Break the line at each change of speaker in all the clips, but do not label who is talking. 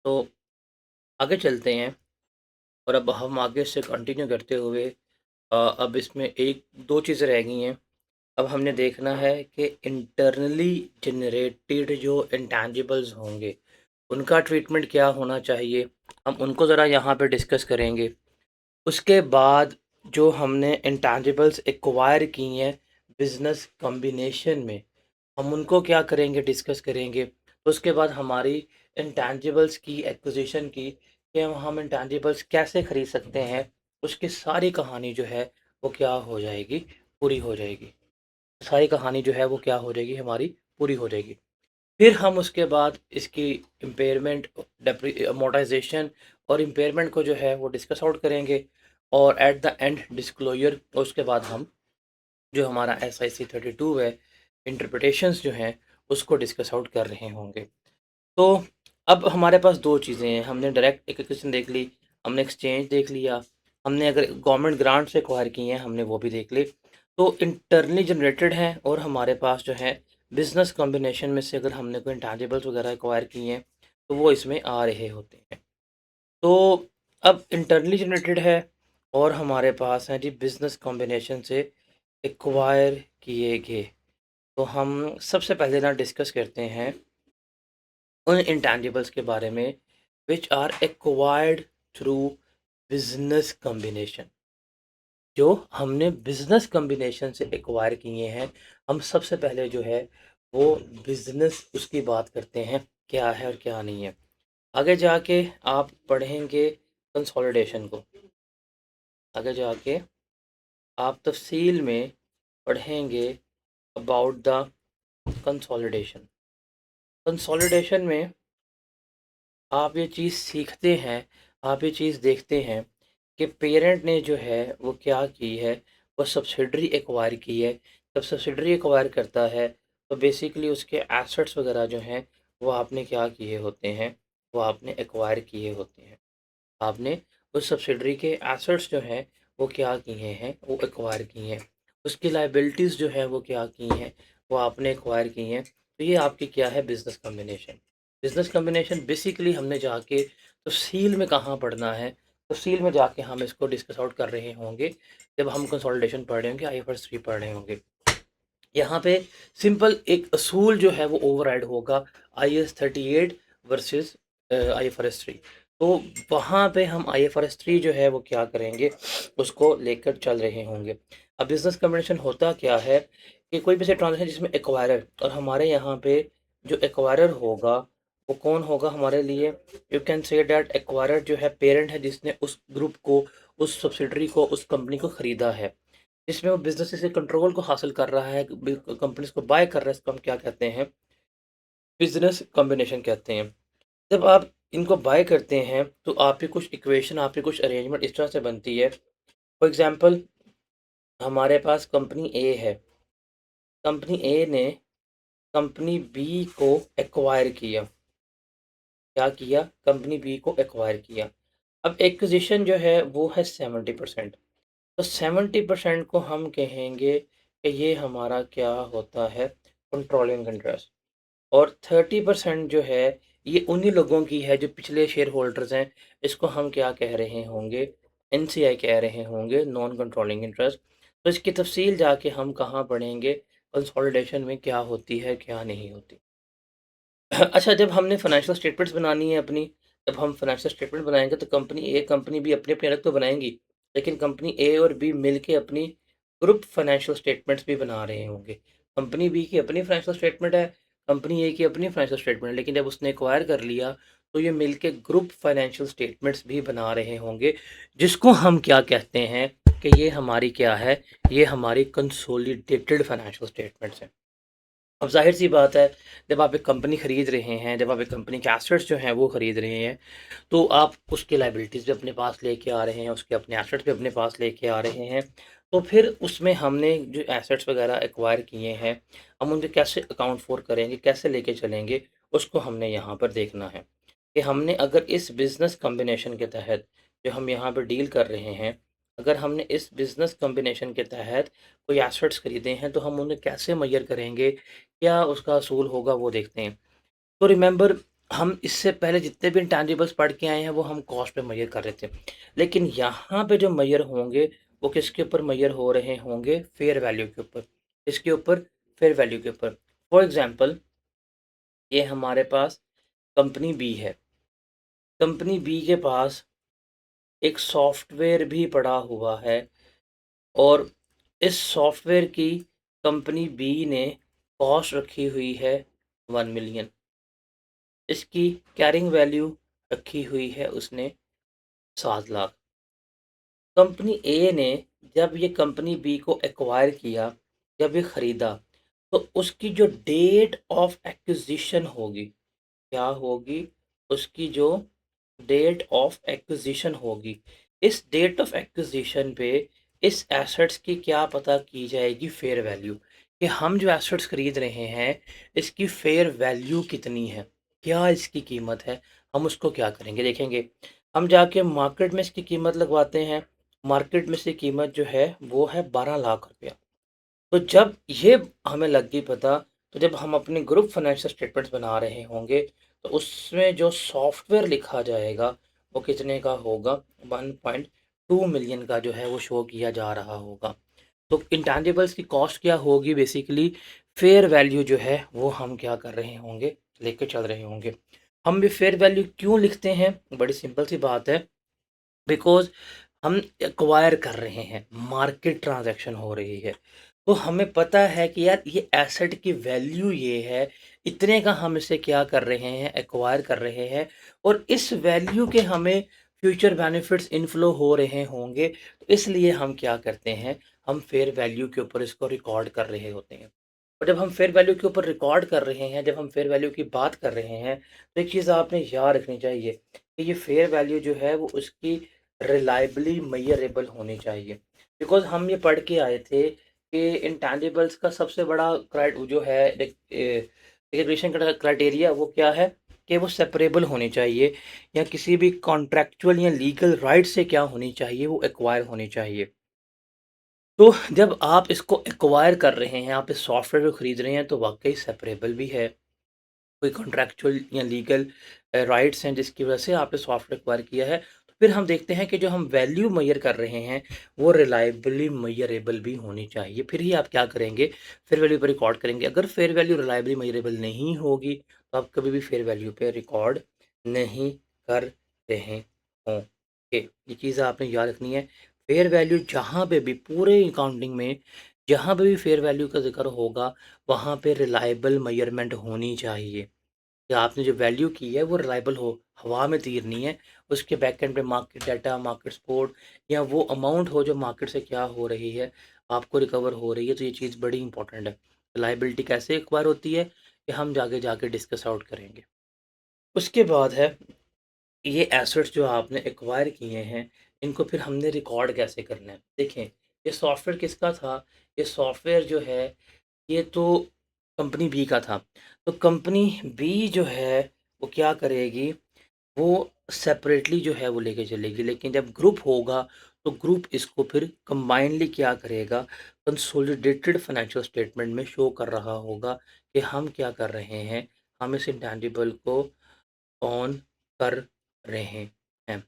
तो आगे चलते हैं और अब हम आगे से कंटिन्यू करते हुए अब इसमें 1-2 चीज़ें रह गई हैं। अब हमने देखना है कि इंटरनली जनरेटेड जो इंटैंजिबल्स होंगे, उनका ट्रीटमेंट क्या होना चाहिए, हम उनको ज़रा यहाँ पे डिस्कस करेंगे। उसके बाद जो हमने इंटैंजिबल्स एक्वायर की हैं बिज़नेस कॉम्बिनेशन में, हम उनको क्या करेंगे, डिस्कस करेंगे। तो उसके बाद हमारी इंटैंजिबल्स की एक्विजिशन की कि हम इंटैंजिबल्स कैसे खरीद सकते हैं, उसकी सारी कहानी जो है वो क्या हो जाएगी, पूरी हो जाएगी। सारी कहानी जो है वो क्या हो जाएगी, हमारी पूरी हो जाएगी। फिर हम उसके बाद इसकी इम्पेयरमेंट, अमोर्टाइजेशन और इम्पेयरमेंट को जो है वो डिस्कस आउट करेंगे और एट द एंड डिस्क्लोजर। उसके बाद हम जो हमारा SIC 32 है, इंटरप्रिटेशंस जो हैं उसको डिस्कस आउट कर रहे होंगे। तो अब हमारे पास दो चीज़ें हैं, हमने डायरेक्ट एक्विजिशन देख ली, हमने एक्सचेंज देख लिया, हमने अगर गवर्नमेंट ग्रांट से एक्वायर की हैं हमने वो भी देख ली। तो इंटरनली जनरेटेड हैं और हमारे पास जो है बिजनेस कॉम्बिनेशन में से अगर हमने कोई इंटैंजिबल्स वगैरह एक्वायर की हैं तो वो इसमें आ रहे होते हैं। तो अब इंटरनली जनरेटेड है और हमारे पास हैं जी बिजनेस कॉम्बिनेशन से एक्वायर किए गए। तो हम सबसे पहले ना डिस्कस करते हैं उन इंटैंजिबल्स के बारे में which are acquired through business combination. जो हमने बिजनेस कॉम्बिनेशन से एक्वायर किए हैं, हम सबसे पहले जो है वो बिजनेस उसकी बात करते हैं, क्या है और क्या नहीं है। आगे जाके आप पढ़ेंगे कंसोलिडेशन को, आगे जाके आप तफसील में पढ़ेंगे अबाउट द कंसोलिडेशन। कंसोलिडेशन में आप ये चीज़ सीखते हैं, आप ये चीज़ देखते हैं कि पेरेंट ने जो है वो क्या की है, वो सब्सिडरी एक्वायर की है। जब सब्सिडरी एक्वायर करता है तो बेसिकली उसके एसेट्स वगैरह जो हैं वो आपने क्या किए होते हैं, वो आपने एक्वायर किए होते हैं। आपने उस सब्सिडरी के एसेट्स जो हैं वो क्या किए हैं, वो एक्वायर किए हैं। उसकी लायबिलिटीज़ जो है वो क्या की हैं, वो आपने एक्वायर की हैं। तो ये आपकी क्या है, business combination. Business combination basically हमने जाके तफ़सील में कहाँ पढ़ना है, तफ़सील में जाके हम इसको डिस्कस आउट कर रहे होंगे जब हम कंसोलिडेशन पढ़ रहे होंगे, IFRS 3 पढ़ रहे होंगे। यहाँ पे सिंपल एक असूल जो है वो ओवरराइड होगा IAS 38 वर्सेस IFRS 3। तो वहाँ पे हम IFRS 3 जो है वो क्या करेंगे, उसको लेकर चल रहे होंगे। अब बिजनेस कॉम्बिनेशन होता क्या है कि कोई भी ऐसे ट्रांजेक्शन जिसमें एक्वायरर, और हमारे यहाँ पे जो एक्वायरर होगा वो कौन होगा हमारे लिए, you can say that acquirer जो है पेरेंट है जिसने उस ग्रुप को, उस सब्सिडरी को, उस कंपनी को ख़रीदा है, जिसमें वो बिज़नेस से कंट्रोल को हासिल कर रहा है, कंपनीज को बाय कर रहा है। इसको हम क्या कहते हैं, बिज़नेस कॉम्बिनेशन कहते हैं। जब आप इनको बाय करते हैं तो आपकी कुछ इक्वेशन, आपकी कुछ अरेंजमेंट इस तरह से बनती है। फॉर एग्जांपल हमारे पास कंपनी ए है, कंपनी ए ने कंपनी बी को एक्वायर किया। क्या किया, कंपनी बी को एक्वायर किया। अब एक्विजिशन जो है वो है 70%। तो 70% को हम कहेंगे कि ये हमारा क्या होता है, कंट्रोलिंग इंटरेस्ट। और 30% जो है ये उन्हीं लोगों की है जो पिछले शेयर होल्डर्स हैं। इसको हम क्या कह रहे होंगे, NCI कह रहे होंगे, नॉन कंट्रोलिंग इंटरेस्ट। तो इसकी तफसील जाके हम कहाँ पढ़ेंगे, कंसोलिडेशन में क्या होती है क्या नहीं होती। अच्छा, जब हमने फाइनेंशियल स्टेटमेंट्स बनानी है अपनी, जब हम फाइनेंशियल स्टेटमेंट बनाएंगे तो कंपनी ए कंपनी बी अपनी अपनी अलग तो बनाएंगी, लेकिन कंपनी ए और बी मिलके अपनी ग्रुप फाइनेंशियल स्टेटमेंट्स भी बना रहे होंगे। कंपनी बी की अपनी फाइनेंशियल स्टेटमेंट है, कंपनी ए की अपनी फाइनेंशियल स्टेटमेंट है, लेकिन जब उसने एक्वायर कर लिया तो ये मिलके ग्रुप फाइनेंशियल स्टेटमेंट्स भी बना रहे होंगे, जिसको हम क्या कहते हैं कि ये हमारी क्या है, ये हमारी कंसोलिडेटेड फाइनेंशियल स्टेटमेंट्स हैं। अब ज़ाहिर-सी बात है, जब आप एक कंपनी खरीद रहे हैं, जब आप एक कंपनी के एसेट्स जो हैं वो खरीद रहे हैं, तो आप उसकी लायबिलिटीज़ भी अपने पास लेके आ रहे हैं, उसके अपने एसेट्स भी अपने पास लेके आ रहे हैं। तो फिर उसमें हमने जो एसेट्स वगैरह एक्वायर किए हैं, हम उनके कैसे अकाउंट फ़ॉर करेंगे, कैसे लेके चलेंगे, उसको हमने यहाँ पर देखना है। कि हमने अगर इस बिज़नेस कॉम्बिनेशन के तहत जो हम यहाँ पे डील कर रहे हैं, अगर हमने इस बिज़नेस कॉम्बिनेशन के तहत कोई एसेट्स खरीदे हैं, तो हम उन्हें कैसे मेजर करेंगे, क्या उसका असूल होगा, वो देखते हैं। तो रिमेंबर, हम इससे पहले जितने भी इंटैंजिबल्स पढ़ के आए हैं वो हम कॉस्ट पे मेज़र कर रहे थे। लेकिन यहाँ पे जो मेज़र होंगे वो किसके ऊपर मेज़र हो रहे होंगे? फेयर वैल्यू के ऊपर। किसके ऊपर? फेयर वैल्यू के ऊपर। फॉर एग्ज़ाम्पल ये हमारे पास कंपनी बी है। कंपनी बी के पास एक सॉफ्टवेयर भी पड़ा हुआ है और इस सॉफ्टवेयर की कंपनी बी ने कॉस्ट रखी हुई है 1 मिलियन। इसकी कैरिंग वैल्यू रखी हुई है उसने 7 लाख। कंपनी ए ने जब ये कंपनी बी को एक्वायर किया, जब ये खरीदा, तो उसकी जो डेट ऑफ एक्विजिशन होगी, क्या होगी? उसकी जो डेट ऑफ एक्विजिशन होगी, इस डेट ऑफ एक्विजिशन पे इस एसेट्स की क्या पता की जाएगी? Fair value. कि हम जो एसेट्स खरीद रहे हैं इसकी फेयर वैल्यू कितनी है, क्या इसकी कीमत है, हम उसको क्या करेंगे देखेंगे। हम जाके मार्केट में इसकी कीमत लगवाते हैं। मार्केट में इसकी कीमत जो है वो है 12 लाख रुपया। तो जब ये हमें लग गई पता, तो जब हम अपने ग्रुप फाइनेंशियल स्टेटमेंट्स बना रहे होंगे, तो उसमें जो सॉफ्टवेयर लिखा जाएगा, वो कितने का होगा? 1.2 मिलियन का जो है वो शो किया जा रहा होगा। तो इंटैंजिबल्स की कॉस्ट क्या होगी? बेसिकली फेयर वैल्यू जो है वो हम क्या कर रहे होंगे? लेके चल रहे होंगे। हम भी फेयर वैल्यू क्यों लिखते हैं? बड़ी सिंपल सी बात है, बिकॉज़ हम एक्वायर कर रहे हैं, मार्केट ट्रांज़ैक्शन हो रही है। तो हमें पता है कि यार ये एसेट की वैल्यू ये है, इतने का हम इसे क्या कर रहे हैं? एक्वायर कर रहे हैं और इस वैल्यू के हमें फ्यूचर बेनिफिट्स इनफ्लो हो रहे होंगे। तो इसलिए हम क्या करते हैं? हम फेयर वैल्यू के ऊपर इसको रिकॉर्ड कर रहे होते हैं। और जब हम फेयर वैल्यू के ऊपर रिकॉर्ड कर रहे हैं, जब हम फेयर वैल्यू की बात कर रहे हैं, तो एक चीज़ आपने याद रखनी चाहिए कि ये फेयर वैल्यू जो है वो उसकी रिलायबली मेजरेबल होनी चाहिए। बिकॉज़ हम ये पढ़ के आए थे कि इंटैंजिबल्स का सबसे बड़ा जो है रिकग्निशन क्राइटेरिया वो क्या है? कि वो सेपरेबल होनी चाहिए या किसी भी कॉन्ट्रैक्चुअल या लीगल राइट से क्या होनी चाहिए? वो एक्वायर होनी चाहिए। तो जब आप इसको एक्वायर कर रहे हैं, आप इस सॉफ्टवेयर को खरीद रहे हैं तो वाक़ई सेपरेबल भी है। कोई कॉन्ट्रैक्चुअल या लीगल राइट्स हैं जिसकी वजह से आपने सॉफ्टवेयर एक्वायर किया है। तो फिर हम देखते हैं कि जो हम वैल्यू मेज़र कर रहे हैं वो रिलायबली मेज़रेबल भी होनी चाहिए। फिर ही आप क्या करेंगे? फेयर वैल्यू पे रिकॉर्ड करेंगे। अगर फेयर वैल्यू रिलायबली मेज़रेबल नहीं होगी तो आप कभी भी फेयर वैल्यू पे रिकॉर्ड नहीं कर रहे होंगे। ये चीज़ आपने याद रखनी है। फेयर वैल्यू जहाँ पे भी पूरे अकाउंटिंग में जहाँ पे भी फेयर वैल्यू का ज़िक्र होगा वहाँ पे रिलायबल मेज़रमेंट होनी चाहिए। या आपने जो वैल्यू की है वो रिलायबल हो, हवा में तीर नहीं है। उसके बैक एंड पे मार्केट डाटा, मार्केट सपोर्ट या वो अमाउंट हो जो मार्केट से क्या हो रही है, आपको रिकवर हो रही है, तो ये चीज़ बड़ी इंपॉर्टेंट है। रिलायबिलिटी कैसे एक्वायर होती है, ये हम जाके जाके डिस्कस आउट करेंगे। उसके बाद है ये एसेट्स जो आपने एक्वायर किए हैं, इनको फिर हमने रिकॉर्ड कैसे करना है? देखें, ये सॉफ्टवेयर किसका था? ये सॉफ्टवेयर जो है ये तो कंपनी बी का था। तो कंपनी बी जो है वो क्या करेगी? वो सेपरेटली जो है वो लेके चलेगी। लेकिन जब ग्रुप होगा तो ग्रुप इसको फिर कंबाइनली क्या करेगा? कंसोलिडेटेड फाइनेंशियल स्टेटमेंट में शो कर रहा होगा कि हम क्या कर रहे हैं? हम इस इंटैंजिबल को ऑन कर रहे हैं।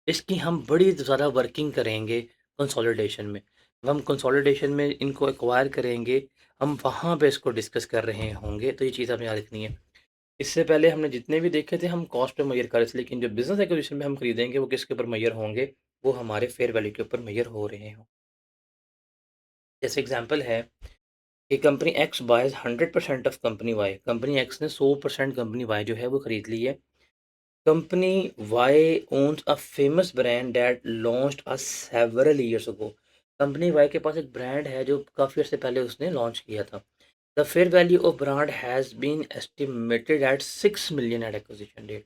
इसकी हम बड़ी ज़्यादा वर्किंग करेंगे कंसोलिडेशन में। जब हम कंसोलिडेशन में इनको एक्वायर करेंगे, हम वहाँ पे इसको डिस्कस कर रहे होंगे, तो ये चीज़ हमें याद रखनी है। इससे पहले हमने जितने भी देखे थे हम कॉस्ट पे मेज़र कर रहे थे, लेकिन जो बिज़नेस एक्विजिशन में हम खरीदेंगे वो किसके ऊपर मेज़र होंगे? वो हमारे फेयर वैल्यू के ऊपर मेज़र हो रहे हों। जैसे एग्ज़ाम्पल है कि company X buys 100% of company Y. Company X ने 100% कंपनी वाई जो है वो खरीद ली है। Company Y owns a famous brand that launched several years ago. Company Y के पास एक ब्रांड है जो काफ़ी अर्से पहले उसने लॉन्च किया था। The fair value of brand has been estimated at 6 million at acquisition date.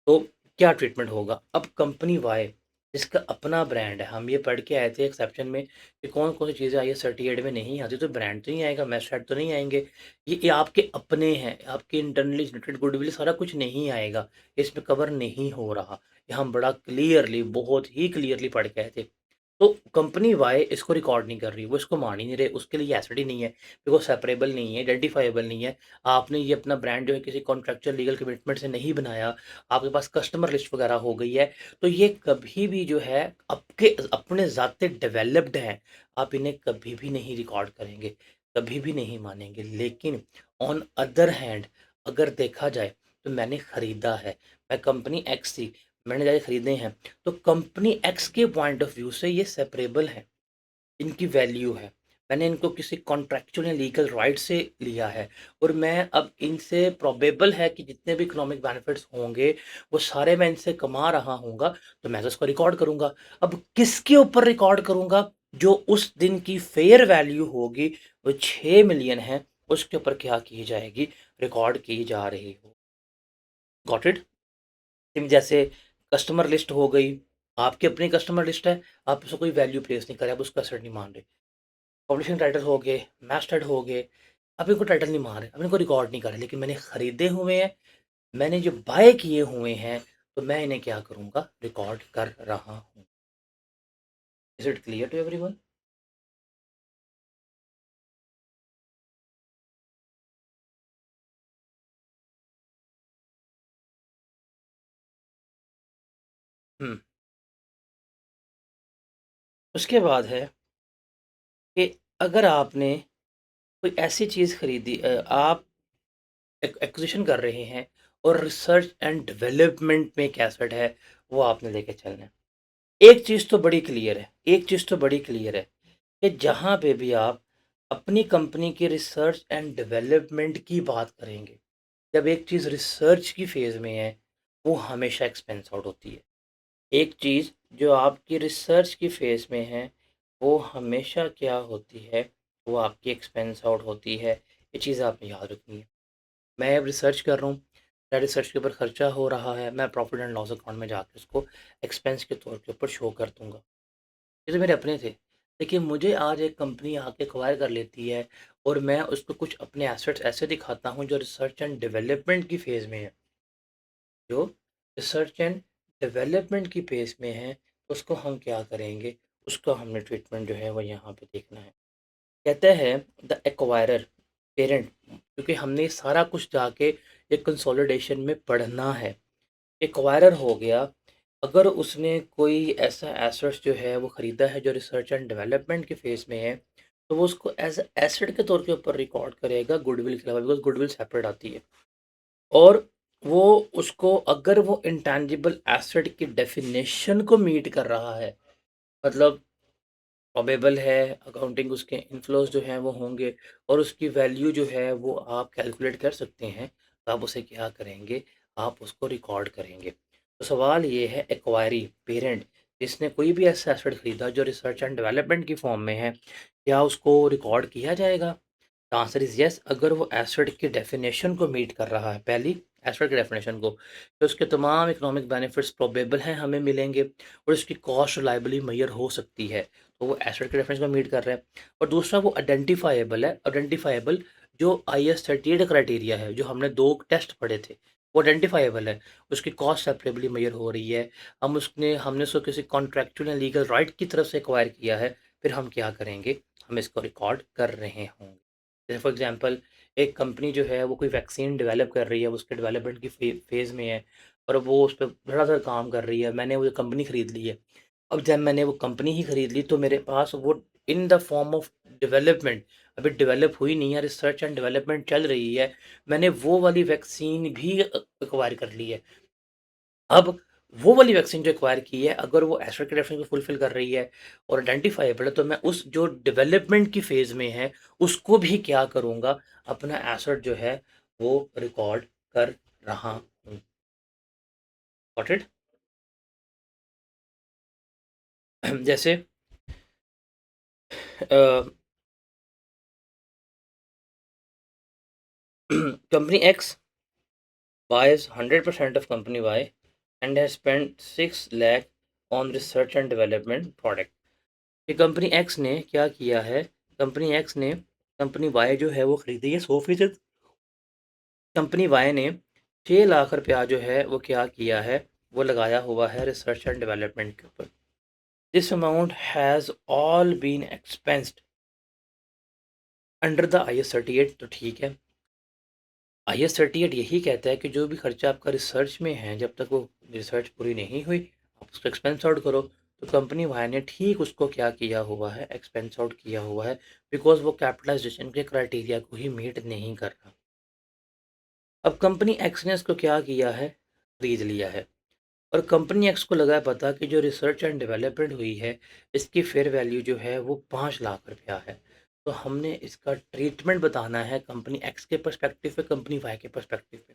तो क्या ट्रीटमेंट होगा? अब कंपनी वाई जिसका अपना ब्रांड है, हम ये पढ़ के आए थे एक्सेप्शन में कि कौन-कौन सी चीज़ें आई है सर्टिफ़िकेट में नहीं आती, तो ब्रांड तो नहीं आएगा, मैस्टर्ड तो नहीं आएँगे। ये आपके अपने हैं, आपके इंटरनली जनरेटेड गुडविल सारा कुछ नहीं आएगा, इसमें कवर नहीं हो रहा। ये हम बड़ा क्लियरली, बहुत ही क्लियरली पढ़ के आए थे। तो कंपनी वाई इसको रिकॉर्ड नहीं कर रही, वो इसको मान ही नहीं रहे, उसके लिए एसेट ही नहीं है, बिकॉज़ सेपरेबल नहीं है, आइडेंटिफाएबल नहीं है। आपने ये अपना ब्रांड जो है किसी कॉन्ट्रैक्चुअल लीगल कमिटमेंट से नहीं बनाया, आपके पास कस्टमर लिस्ट वगैरह हो गई है, तो ये कभी भी जो है आपके अपने ज़ाते डेवलप्ड हैं, आप इन्हें कभी भी नहीं रिकॉर्ड करेंगे, कभी भी नहीं मानेंगे। लेकिन ऑन अदर हैंड अगर देखा जाए, तो मैंने खरीदा है, मैं कंपनी एक्स थी, मैंने जाके खरीदे हैं, तो कंपनी एक्स के पॉइंट ऑफ व्यू से ये सेपरेबल है, इनकी वैल्यू है। मैंने इनको किसी कॉन्ट्रैक्चुअल या लीगल राइट से लिया है और मैं अब इनसे प्रोबेबल है कि जितने भी इकोनॉमिक बेनिफिट्स होंगे, वो सारे मैं इनसे कमा रहा हूँगा, तो मैं तो इसको रिकॉर्ड करूँगा। अब किसके ऊपर रिकॉर्ड करूँगा? जो उस दिन की फेयर वैल्यू होगी, वो 6 मिलियन है, उसके ऊपर क्या की जाएगी? रिकॉर्ड की जा रही हो। Got it? सिम जैसे कस्टमर लिस्ट हो गई, आपकी अपनी कस्टमर लिस्ट है, आप उसको कोई वैल्यू प्लेस नहीं कर रहे, आप उसका एसेट नहीं मान रहे। पब्लिशिंग टाइटल हो गए, मैस्टर्ड हो गए, आप इनको टाइटल नहीं मान रहे, आप इनको रिकॉर्ड नहीं कर रहे, लेकिन मैंने खरीदे हुए हैं, मैंने जो बाय किए हुए हैं, तो मैं इन्हें क्या करूँगा? रिकॉर्ड कर रहा हूँ। Is it clear to everyone? हुँ, उसके बाद है कि अगर आपने कोई ऐसी चीज़ खरीदी आप एक्विजिशन कर रहे हैं और रिसर्च एंड डेवलपमेंट में एक एसेट है, वो आपने लेके चलना है। एक चीज़ तो बड़ी क्लियर है, एक चीज़ तो बड़ी क्लियर है कि जहाँ पे भी आप अपनी कंपनी के रिसर्च एंड डेवलपमेंट की बात करेंगे, जब एक चीज़ रिसर्च की फ़ेज़ में है, वो हमेशा एक्सपेंस आउट होती है। एक चीज़ जो आपकी रिसर्च की फ़ेज़ में है, वो हमेशा क्या होती है, वो आपकी एक्सपेंस आउट होती है। ये चीज़ आपने याद रखनी है। मैं अब रिसर्च कर रहा हूँ, मेरा रिसर्च के ऊपर खर्चा हो रहा है, मैं प्रॉफ़िट एंड लॉस अकाउंट में जाके उसको एक्सपेंस के तौर के ऊपर शो कर दूँगा। ये तो मेरे अपने थे। देखिए मुझे आज एक कंपनी आके एक्वायर कर लेती है और मैं उसको कुछ अपने एसेट्स ऐसे दिखाता हूँ जो रिसर्च एंड डेवलपमेंट की फ़ेज़ में है। जो रिसर्च एंड डेवलपमेंट की फ़ेज़ में है, उसको हम क्या करेंगे, उसका हमने ट्रीटमेंट जो है वो यहाँ पे देखना है। कहते हैं द एक्वायरर पेरेंट, क्योंकि हमने सारा कुछ जाके एक कंसोलिडेशन में पढ़ना है। एक्वायरर हो गया, अगर उसने कोई ऐसा एसेट जो है वो ख़रीदा है जो रिसर्च एंड डेवलपमेंट के फ़ेज़ में है, तो वो उसको एज़ अ एसेट के तौर के ऊपर रिकॉर्ड करेगा गुडविल के अलावा, बिकॉज़ गुडविल सेपरेट आती है। और वो उसको अगर वो इंटैंजिबल एसेट की डेफ़िनेशन को मीट कर रहा है, मतलब प्रोबेबल है, अकाउंटिंग उसके इनफ्लोज़ जो हैं वो होंगे और उसकी वैल्यू जो है वो आप कैलकुलेट कर सकते हैं, तो आप उसे क्या करेंगे, आप उसको रिकॉर्ड करेंगे। तो सवाल ये है एक्वायरी पेरेंट जिसने कोई भी ऐसा एसेट खरीदा जो रिसर्च एंड डेवलपमेंट की फॉर्म में है, क्या उसको रिकॉर्ड किया जाएगा? द आंसर इज़ येस, अगर वो एसेट की डेफिनेशन को मीट कर रहा है, पहली एसेट की डेफिनेशन को, तो उसके तमाम इकोनॉमिक बेनिफिट्स प्रोबेबल हैं, हमें मिलेंगे और उसकी कॉस्ट रिलायबली मेजर हो सकती है, तो वो एसेट के रेफरेंस को मीट कर रहा है। और दूसरा वो आइडेंटिफाइबल है, आइडेंटिफाइबल जो IS 38 क्राइटेरिया है, जो हमने 2 टेस्ट पढ़े थे, वो आइडेंटिफाइबल है, उसकी कॉस्ट सेपरेबली मेजर हो रही है, हमने उसको किसी कॉन्ट्रैक्चुअल या लीगल राइट की तरफ से एक्वायर किया है, फिर हम क्या करेंगे, हम इसको रिकॉर्ड कर रहे होंगे। जैसे फॉर एग्जांपल एक कंपनी जो है वो कोई वैक्सीन डेवलप कर रही है, वो उसके डेवलपमेंट की फेज़ में है और वो उस पे धड़ाधड़ काम कर रही है, मैंने वो कंपनी खरीद ली है। अब जब मैंने वो कंपनी ही खरीद ली, तो मेरे पास वो in the form of development अभी डेवलप हुई नहीं है, रिसर्च एंड डेवलपमेंट चल रही है, मैंने वो वाली वैक्सीन भी एक्वायर कर ली है। अब वो वाली वैक्सीन जो एक्वायर की है, अगर वो एस्ट्रा के रेफरेंस को फुलफिल कर रही है और आइडेंटिफाइबल है, तो मैं उस जो डेवलपमेंट की फेज़ में है, उसको भी क्या करूँगा, अपना एसेट जो है, वो रिकॉर्ड कर रहा हूँ। Got it? जैसे अ, company x buys 100% of company Y and has spent 6 lakh on research and development product। ये कंपनी एक्स ने क्या किया है, कंपनी एक्स ने कंपनी वाई जो है वो खरीदी है 100%। कंपनी वाई ने 6 लाख रुपया जो है वो क्या किया है, वो लगाया हुआ है रिसर्च एंड डेवलपमेंट के ऊपर। This amount has all been expensed under the IS 38। तो ठीक है, IS 38 यही कहता है कि जो भी खर्चा आपका रिसर्च में है, जब तक वो रिसर्च पूरी नहीं हुई, आप उसको एक्सपेंस आउट करो। तो कंपनी वाई ने ठीक उसको क्या किया हुआ है, एक्सपेंस आउट किया हुआ है, बिकॉज वो कैपिटलाइजेशन के क्राइटेरिया को ही मीट नहीं कर रहा। अब कंपनी एक्स ने इसको क्या किया है, खरीद लिया है। और कंपनी एक्स को लगा है पता कि जो रिसर्च एंड डेवलपमेंट हुई है, इसकी फेयर वैल्यू जो है वो 5 लाख रुपया है। तो हमने इसका ट्रीटमेंट बताना है कंपनी एक्स के पर्सपेक्टिव पे, कंपनी वाई के पर्सपेक्टिव पे।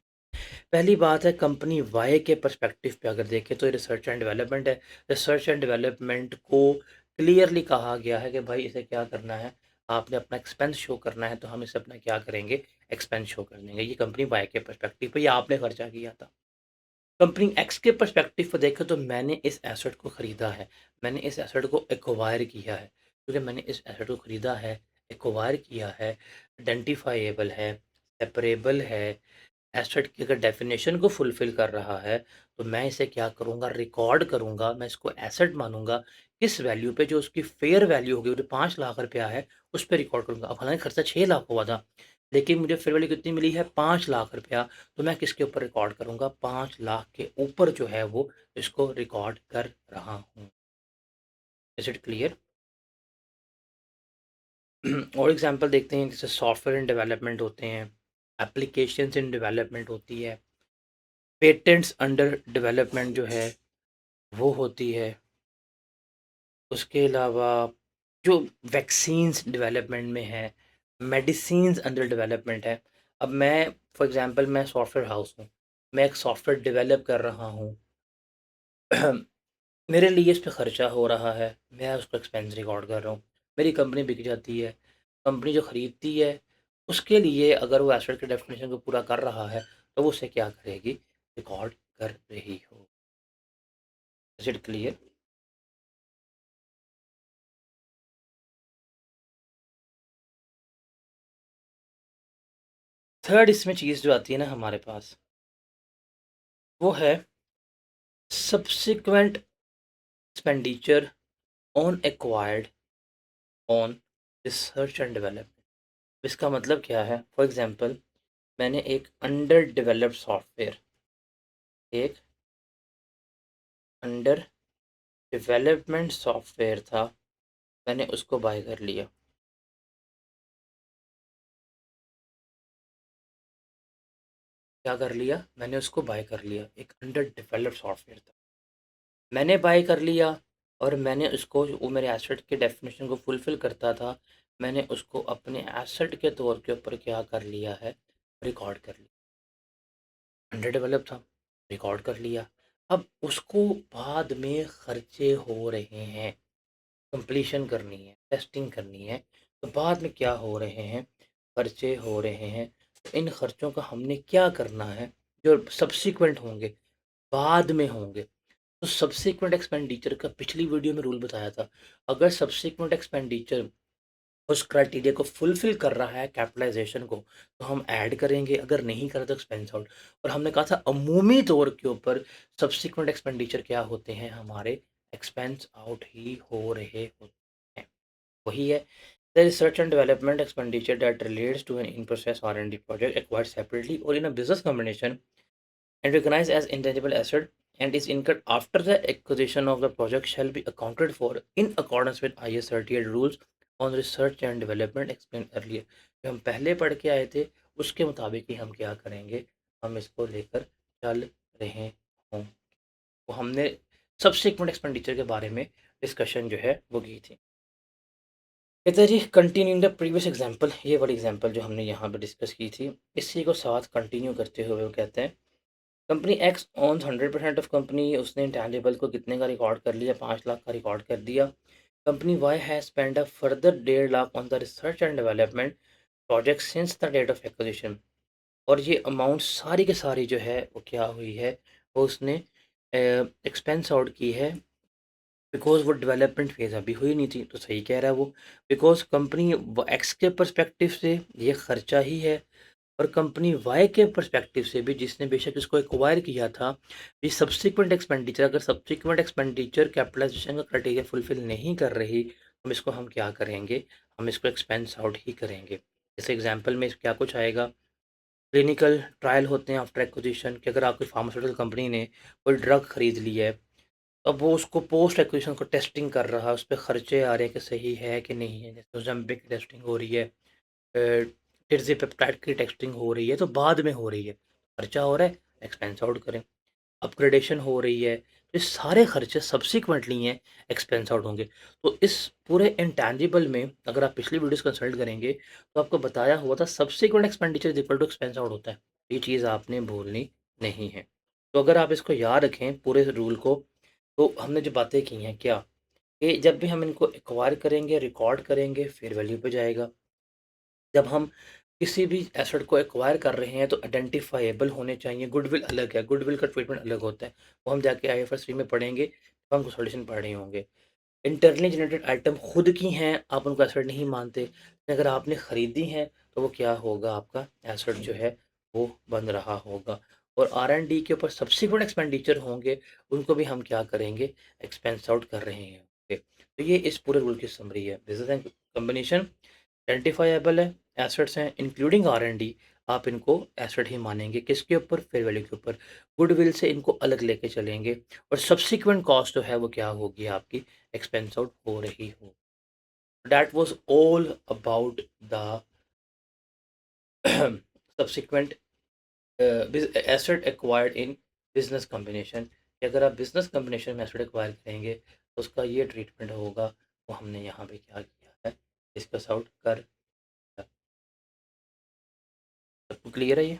पहली बात है, कंपनी वाई के पर्सपेक्टिव पे अगर देखें तो रिसर्च एंड डेवलपमेंट है। रिसर्च एंड डेवलपमेंट को क्लियरली कहा गया है कि भाई इसे क्या करना है, आपने अपना एक्सपेंस शो करना है, तो हम इसे अपना क्या करेंगे, एक्सपेंस शो कर देंगे। ये कंपनी वाई के पर्सपेक्टिव पे, ये आपने खर्चा किया था। कंपनी एक्स के पर्सपेक्टिव पर देखें तो मैंने इस एसेट को ख़रीदा है, मैंने इस एसेट को एक्वायर किया है। क्योंकि मैंने इस एसेट को ख़रीदा है, एक्वायर किया है, आइडेंटिफाइएबल है, सेपरेबल है, एसेट की अगर डेफिनेशन को फुलफ़िल कर रहा है, तो मैं इसे क्या करूँगा, रिकॉर्ड करूँगा, मैं इसको एसेट मानूँगा। किस वैल्यू पे, जो उसकी फेयर वैल्यू होगी, जो 5 लाख रुपया है, उस पे रिकॉर्ड करूँगा। अब हालाँकि खर्चा 6 लाख हुआ था, लेकिन मुझे फेयर वैल्यू कितनी मिली है, 5 लाख रुपया। तो मैं किसके ऊपर रिकॉर्ड करूँगा, 5 लाख के ऊपर जो है वो इसको रिकॉर्ड कर रहा हूँ। Is it clear? और एग्ज़ाम्पल देखते हैं, जैसे सॉफ्टवेयर इन डेवलपमेंट होते हैं, एप्लीकेशंस इन डेवलपमेंट होती है, पेटेंट्स अंडर डेवलपमेंट जो है वो होती है। उसके अलावा जो वैक्सीन्स डेवलपमेंट में है, मेडिसिन्स अंडर डेवलपमेंट है। अब मैं फॉर एग्ज़ाम्पल मैं सॉफ्टवेयर हाउस हूँ, मैं एक सॉफ्टवेयर डेवलप कर रहा हूँ। मेरे लिए इस पे खर्चा हो रहा है, मैं उसको एक्सपेंस रिकॉर्ड कर रहा हूँ। मेरी कंपनी बिक जाती है, कंपनी जो खरीदती है उसके लिए अगर वो एसेट के डेफिनेशन को पूरा कर रहा है, तो वो उसे क्या करेगी, रिकॉर्ड कर रही हो। Is it clear? थर्ड इसमें चीज़ जो आती है ना हमारे पास, वो है subsequent expenditure on acquired on research and development. इसका मतलब क्या है, फॉर एग्जांपल मैंने एक अंडर डेवलप्ड सॉफ्टवेयर, एक अंडर डेवलपमेंट सॉफ्टवेयर था, मैंने उसको बाय कर लिया। क्या कर लिया, मैंने उसको बाय कर लिया, एक अंडर डेवलप्ड सॉफ्टवेयर था, मैंने बाय कर लिया। और मैंने उसको, वो मेरे एसेट के डेफिनेशन को फुलफ़िल करता था, मैंने उसको अपने एसेट के तौर के ऊपर क्या कर लिया है, रिकॉर्ड कर लिया। अंडर डेवलप था, रिकॉर्ड कर लिया। अब उसको बाद में खर्चे हो रहे हैं, कंप्लीशन करनी है, टेस्टिंग करनी है, तो बाद में क्या हो रहे हैं, खर्चे हो रहे हैं। तो इन खर्चों का हमने क्या करना है, जो सब्सिक्वेंट होंगे, बाद में होंगे। तो सब्सिक्वेंट एक्सपेंडिचर का पिछली वीडियो में रूल बताया था, अगर सब्सिक्वेंट एक्सपेंडिचर उस क्राइटेरिया को फुलफिल कर रहा है, कैपिटलाइजेशन को, तो हम ऐड करेंगे, अगर नहीं करा तो एक्सपेंस आउट। और हमने कहा था अमूमी तौर के ऊपर सब्सिक्वेंट एक्सपेंडिचर क्या होते हैं, हमारे एक्सपेंस आउट ही हो रहे होते हैं। वही है, the research and development expenditure that relates to an in-process R&D project acquired separately or in a business combination and recognized as intangible asset and is incurred after the acquisition of the project shall be accounted for in accordance with IS 38 rules on research and development explained earlier। जो हम पहले पढ़ के आए थे उसके मुताबिक ही हम क्या करेंगे, हम इसको लेकर चल रहे हों। वो हमने सब्सिक्वेंट एक्सपेंडिचर के बारे में डिस्कशन जो है वो की थी। कहते हैं जी, कंटिन्यूइंग द प्रीवियस एग्जांपल, ये वाली एग्जांपल जो हमने यहाँ पे डिस्कस की थी, इसी को साथ कंटिन्यू करते हुए वो कहते हैं, company X owns 100% of company, उसने इंटेंजिबल को कितने का रिकॉर्ड कर लिया, 5 लाख का रिकॉर्ड कर दिया। Company Y has spend a further 1.5 lakh on the research and development project since the date of acquisition. और ये अमाउंट सारी के सारी जो है वो क्या हुई है, वो उसने एक्सपेंस आउट की है, बिकॉज वो डेवलपमेंट फेज़ अभी हुई नहीं थी। तो सही कह रहा है वो, बिकॉज कंपनी एक्स के परस्पेक्टिव से ये खर्चा ही है, और कंपनी वाई के पर्सपेक्टिव से भी, जिसने बेशक इसको एक्वायर किया था, ये सब्सिक्वेंट एक्सपेंडिचर, अगर सब्सिक्वेंट एक्सपेंडिचर कैपिटलाइजेशन का क्राइटेरिया फुलफिल नहीं कर रही, हम क्या करेंगे, हम इसको एक्सपेंस आउट ही करेंगे। जैसे एग्जांपल में क्या कुछ आएगा, क्लिनिकल ट्रायल होते हैं आफ्टर एक्विजिशन, कि अगर आपकी फार्मास्यूटिकल कंपनी ने कोई ड्रग खरीद ली है, अब वो उसको पोस्ट एक्विजिशन को टेस्टिंग कर रहा है, उस पे खर्चे आ रहे हैं कि सही है कि नहीं है, जैसे ओज़ेम्पिक की टेस्टिंग हो रही है, तिर्ज़ेपेप्टाइड की टेस्टिंग हो रही है, तो बाद में हो रही है, खर्चा हो रहा है, एक्सपेंस आउट करें। अपग्रेडेशन हो रही है, तो ये सारे खर्चे सब्सिक्वेंटली हैं, एक्सपेंस आउट होंगे। तो इस पूरे इंटैंजिबल में अगर आप पिछली वीडियोस कंसल्ट करेंगे, तो आपको बताया हुआ था subsequent expenditure is equal to expense out होता है। ये चीज़ आपने भूलनी नहीं है। तो अगर आप इसको याद रखें पूरे रूल को, तो हमने जो बातें की हैं क्या, कि जब भी हम इनको एक्वायर करेंगे, रिकॉर्ड करेंगे, फेयर वैल्यू पे जाएगा। जब हम किसी भी एसेट को एक्वायर कर रहे हैं, तो आइडेंटिफाइएबल होने चाहिए। गुडविल अलग है, गुडविल का ट्रीटमेंट अलग होता है, वो हम जाके आईएफआरएस 3 में पढ़ेंगे, तो हम कंसोलिडेशन पढ़ रहे होंगे। इंटरनली जनरेटेड आइटम खुद की हैं, आप उनको एसेट नहीं मानते, लेकिन अगर आपने खरीदी हैं, तो वो क्या होगा, आपका एसेट जो है वो बन रहा होगा। और आर एंड डी के ऊपर सब्सिक्वेंट एक्सपेंडिचर होंगे, उनको भी हम क्या करेंगे, एक्सपेंस आउट कर रहे हैं। ओके, तो ये इस पूरे रूल की समरी है। बिजनेस एंड कॉम्बिनेशन आइडेंटिफाइएबल है, एसेट्स हैं इंक्लूडिंग आर एंड डी, आप इनको एसेट ही मानेंगे, किसके ऊपर, फेयर वैल्यू के ऊपर। गुडविल से इनको अलग लेके चलेंगे, और सब्सिक्वेंट कॉस्ट जो है वो क्या होगी, आपकी एक्सपेंस आउट हो रही हो। That was all about the subsequent asset acquired in business combination, कि अगर आप बिजनेस कॉम्बिनेशन में एसेट एक्वायर करेंगे, तो उसका ये ट्रीटमेंट होगा, वो हमने यहाँ पे क्या किया है, डिस्कस आउट कर। सबको क्लियर है ये?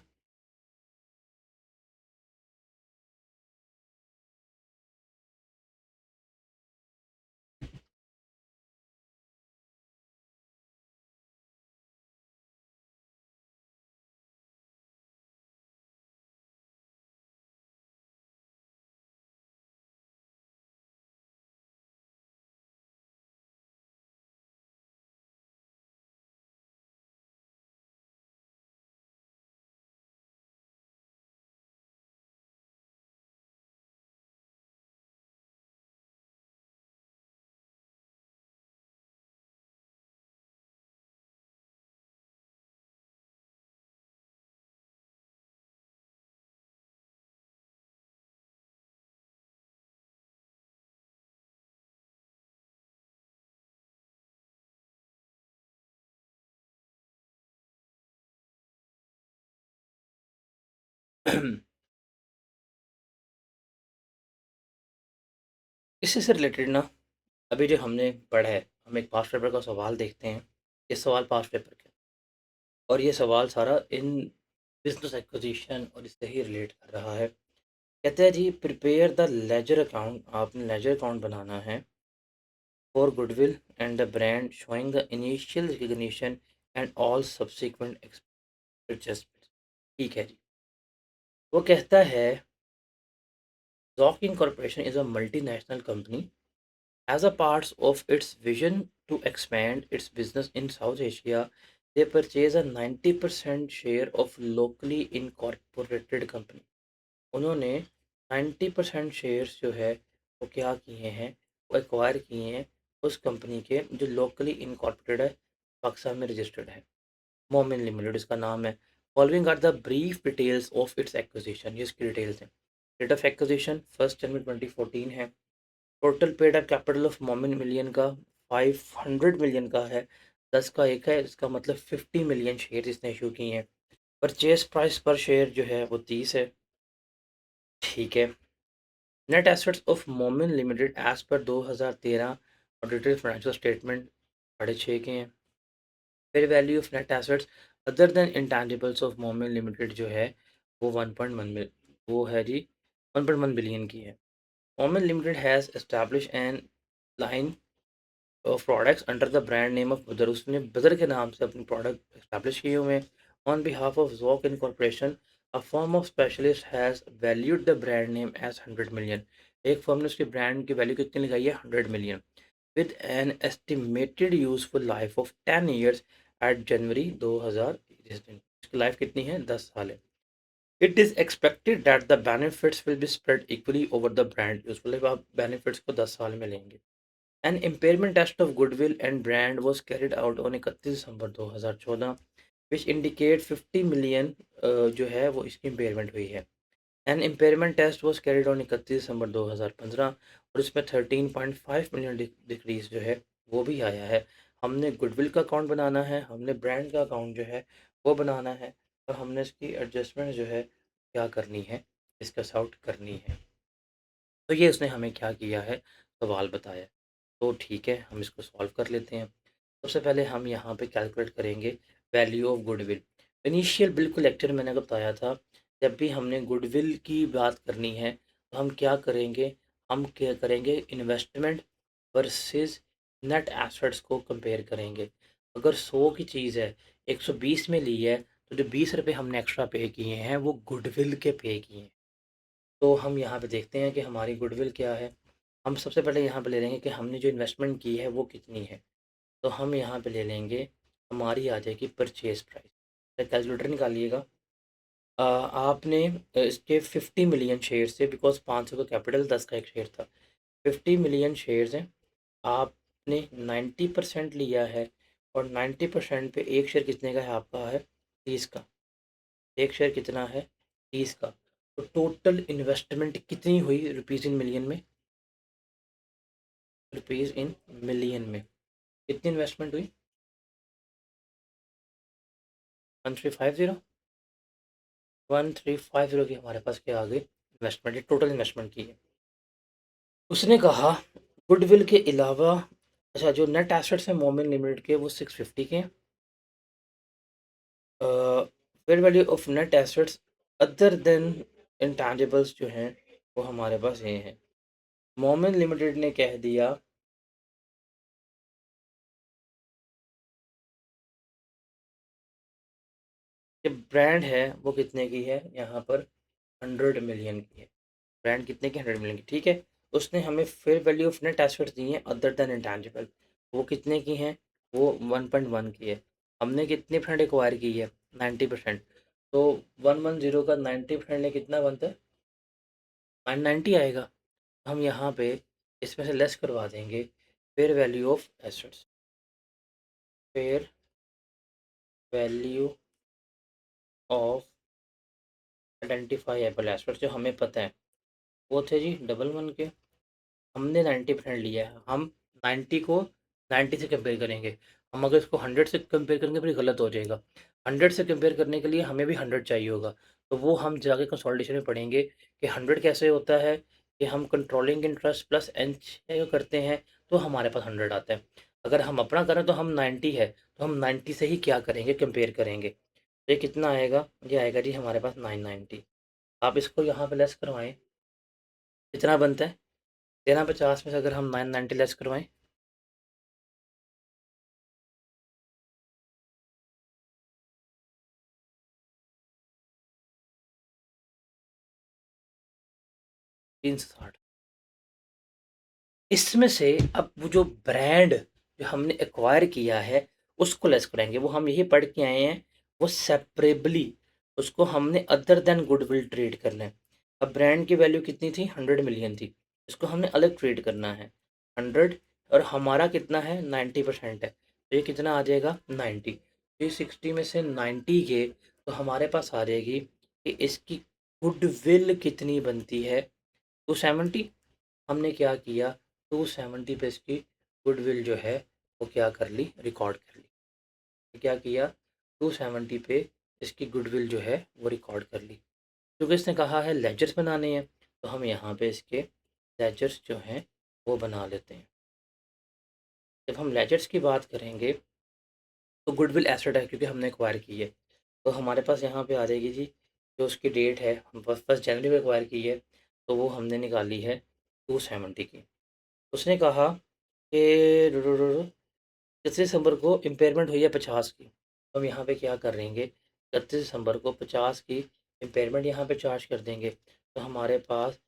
इससे से रिलेटेड ना, अभी जो हमने पढ़ा है, हम एक पास्ट पेपर का सवाल देखते हैं। ये सवाल पास्ट पेपर का है, और ये सवाल सारा इन बिजनेस एक्विजिशन और इससे ही रिलेट कर रहा है। कहते हैं जी, प्रिपेयर द लेजर अकाउंट, आपने लेजर अकाउंट बनाना है for goodwill and the brand showing the initial recognition and all subsequent adjustment. ठीक है जी। वो कहता है, Zokin Corporation is a multinational company. As a part of its vision to expand its business in South Asia, they purchase a 90% share of locally incorporated company. उन्होंने 90% shares जो है वो क्या किए हैं, वो एक्वायर किए हैं उस कंपनी के जो लोकली इनकॉर्पोरेटेड है, पाकिस्तान में रजिस्टर्ड है, मोमिन लिमिटेड इसका नाम है। Following are the brief details of its acquisition, ये इसकी डिटेल्स हैं। डेट ऑफ एक्विजिशन 1 जनवरी 2014 है। Total paid up capital of मोमिन मिलियन का 500 मिलियन का है, 10 का एक है, इसका मतलब 50 मिलियन शेयर इसने इशू किए हैं। परचेज प्राइस पर शेयर जो है वो 30 है। ठीक है। Net assets of Momin limited as per 2013 audited financial statement 6.5 के हैं। Fair value of net assets other than intangibles of Momin limited जो है वो 1.1 वो है जी 1.1 बिलियन की है। मोमिन limited has establish N line of products under the brand name of बदर, उसने बदर के नाम से अपने प्रोडक्ट एस्टैब्लिश किए हुए हैं। On behalf of Zoc Incorporation, a firm of specialist has valued the brand name as 100 million, एक फर्म ने उसके ब्रांड की वैल्यू कितनी लगाई है, 100 million, with an estimated useful life of 10 years at January 2000 इसकी लाइफ कितनी है? 10 साल है। It is expected that the benefits will be spread equally over the brand use, मतलब आप बेनिफिट्स को 10 साल में लेंगे। An impairment test of goodwill and brand was carried out on 31 December 2014 which indicate 50 million जो है वो इसकी इम्पेयरमेंट हुई है। An impairment test was carried on 31 December 2015 और इसमें 13.5 मिलियन डिक्रीज जो है वो भी आया है। हमने गुडविल का अकाउंट बनाना है, हमने ब्रांड का अकाउंट जो है वो बनाना है, और हमने इसकी एडजस्टमेंट जो है क्या करनी है, डिस्कस आउट करनी है। तो ये उसने हमें क्या किया है, सवाल बताया। तो ठीक है, हम इसको सॉल्व कर लेते हैं। सबसे पहले हम यहाँ पे कैलकुलेट करेंगे value of goodwill. Initial bill collector मैंने आपको बताया था, जब भी हमने गुडविल की बात करनी है तो हम क्या करेंगे, हम क्या करेंगे, इन्वेस्टमेंट वर्सेस नेट एसेट्स को कंपेयर करेंगे। अगर 100 की चीज़ है, 120 में ली है, तो जो 20 रुपये हमने एक्स्ट्रा पे किए हैं वो गुडविल के पे किए हैं। तो हम यहाँ पे देखते हैं कि हमारी गुडविल क्या है। हम सबसे पहले यहाँ पे ले लेंगे कि हमने जो इन्वेस्टमेंट की है वो कितनी है। तो हम यहाँ पे ले लेंगे, हमारी आ जाएगी परचेज प्राइस। तो कैलकुलेटर निकालिएगा। आपने इसके 50 मिलियन शेयर थे, बिकॉज 500 का कैपिटल, 10 का एक शेयर था। 50 मिलियन शेयर्स हैं, आपने 90% लिया है, और 90% पे एक शेयर कितने का है आपका? है 30 का। एक शेयर कितना है? 30 का। तो टोटल इन्वेस्टमेंट कितनी हुई रुपीज़ इन मिलियन में? रुपीज़ इन मिलियन में कितनी इन्वेस्टमेंट हुई? 1350। 1350 की हमारे पास क्या आ गई? इन्वेस्टमेंट, टोटल इन्वेस्टमेंट की है। उसने कहा गुडविल के अलावा, अच्छा जो नेट एसेट्स हैं मोमेन लिमिटेड के वो 650 के हैं। Fair value of net assets other than intangibles जो हैं वो हमारे पास ये हैं। मोमेन लिमिटेड ने कह दिया कि ब्रांड है वो कितने की है, यहाँ पर 100 मिलियन की है। ब्रांड कितने की? 100 मिलियन की, ठीक है। उसने हमें fair value of net assets दी है अदर देन इंटैंजिबल, वो कितने की हैं? वो 1.1 की है। हमने कितने परसेंट एक्वायर की है? 90%। तो 110 का 90% में कितना बनता है? 990 आएगा। हम यहाँ पे इसमें से लेस करवा देंगे fair value of assets. Fair value of identifiable assets जो हमें पता है वो थे जी 11 के। हमने 90% लिया है, हम 90 को 90 से कंपेयर करेंगे। हम अगर इसको 100 से कंपेयर करेंगे फिर गलत हो जाएगा। 100 से कंपेयर करने के लिए हमें भी 100 चाहिए होगा। तो वो हम जाके कंसोलिडेशन में पढ़ेंगे कि 100 कैसे होता है, कि हम कंट्रोलिंग इंटरेस्ट प्लस एन करते हैं तो हमारे पास 100 आता है। अगर हम अपना करें तो हम 90 है, तो हम 90 से ही क्या करेंगे, कंपेयर करेंगे। तो ये कितना आएगा? ये आएगा जी हमारे पास 990। आप इसको यहाँ पे लेस करवाएं, कितना बनता है? 1350 में से अगर हम 990 लेस करवाएं, 360। इसमें से अब वो जो ब्रांड जो हमने एक्वायर किया है उसको लेस करेंगे। वो हम यही पढ़ के आए हैं, वो सेपरेबली उसको हमने अदर देन गुडविल ट्रीट करना है। अब ब्रांड की वैल्यू कितनी थी? 100 मिलियन थी। इसको हमने अलग ट्रीट करना है, 100, और हमारा कितना है? 90% है, तो ये कितना आ जाएगा? 90। 360 में से 90 के, तो हमारे पास आ जाएगी कि इसकी गुडविल कितनी बनती है? 270। हमने क्या किया, 270 पे इसकी गुडविल जो है वो क्या कर ली, रिकॉर्ड कर ली। क्या किया, 270 पे इसकी गुडविल जो है वो रिकॉर्ड कर ली। क्योंकि इसने कहा है लेजर्स बनाने हैं, तो हम यहाँ पे इसके लेजर्स जो हैं वो बना लेते हैं। जब हम लेजर्स की बात करेंगे तो गुडविल एसेट है क्योंकि हमने एक्वायर की है, तो हमारे पास यहाँ पे आ जाएगी जी, जो उसकी डेट है हम 1 जनवरी को एक्वायर की है, तो वो हमने निकाली है 270 की। उसने कहा कि 31 दिसंबर को इम्पेयरमेंट हुई है 50 की, तो हम यहाँ पे क्या करेंगे, 31 दिसंबर को 50 की इम्पेयरमेंट यहाँ पे चार्ज कर देंगे, तो हमारे पास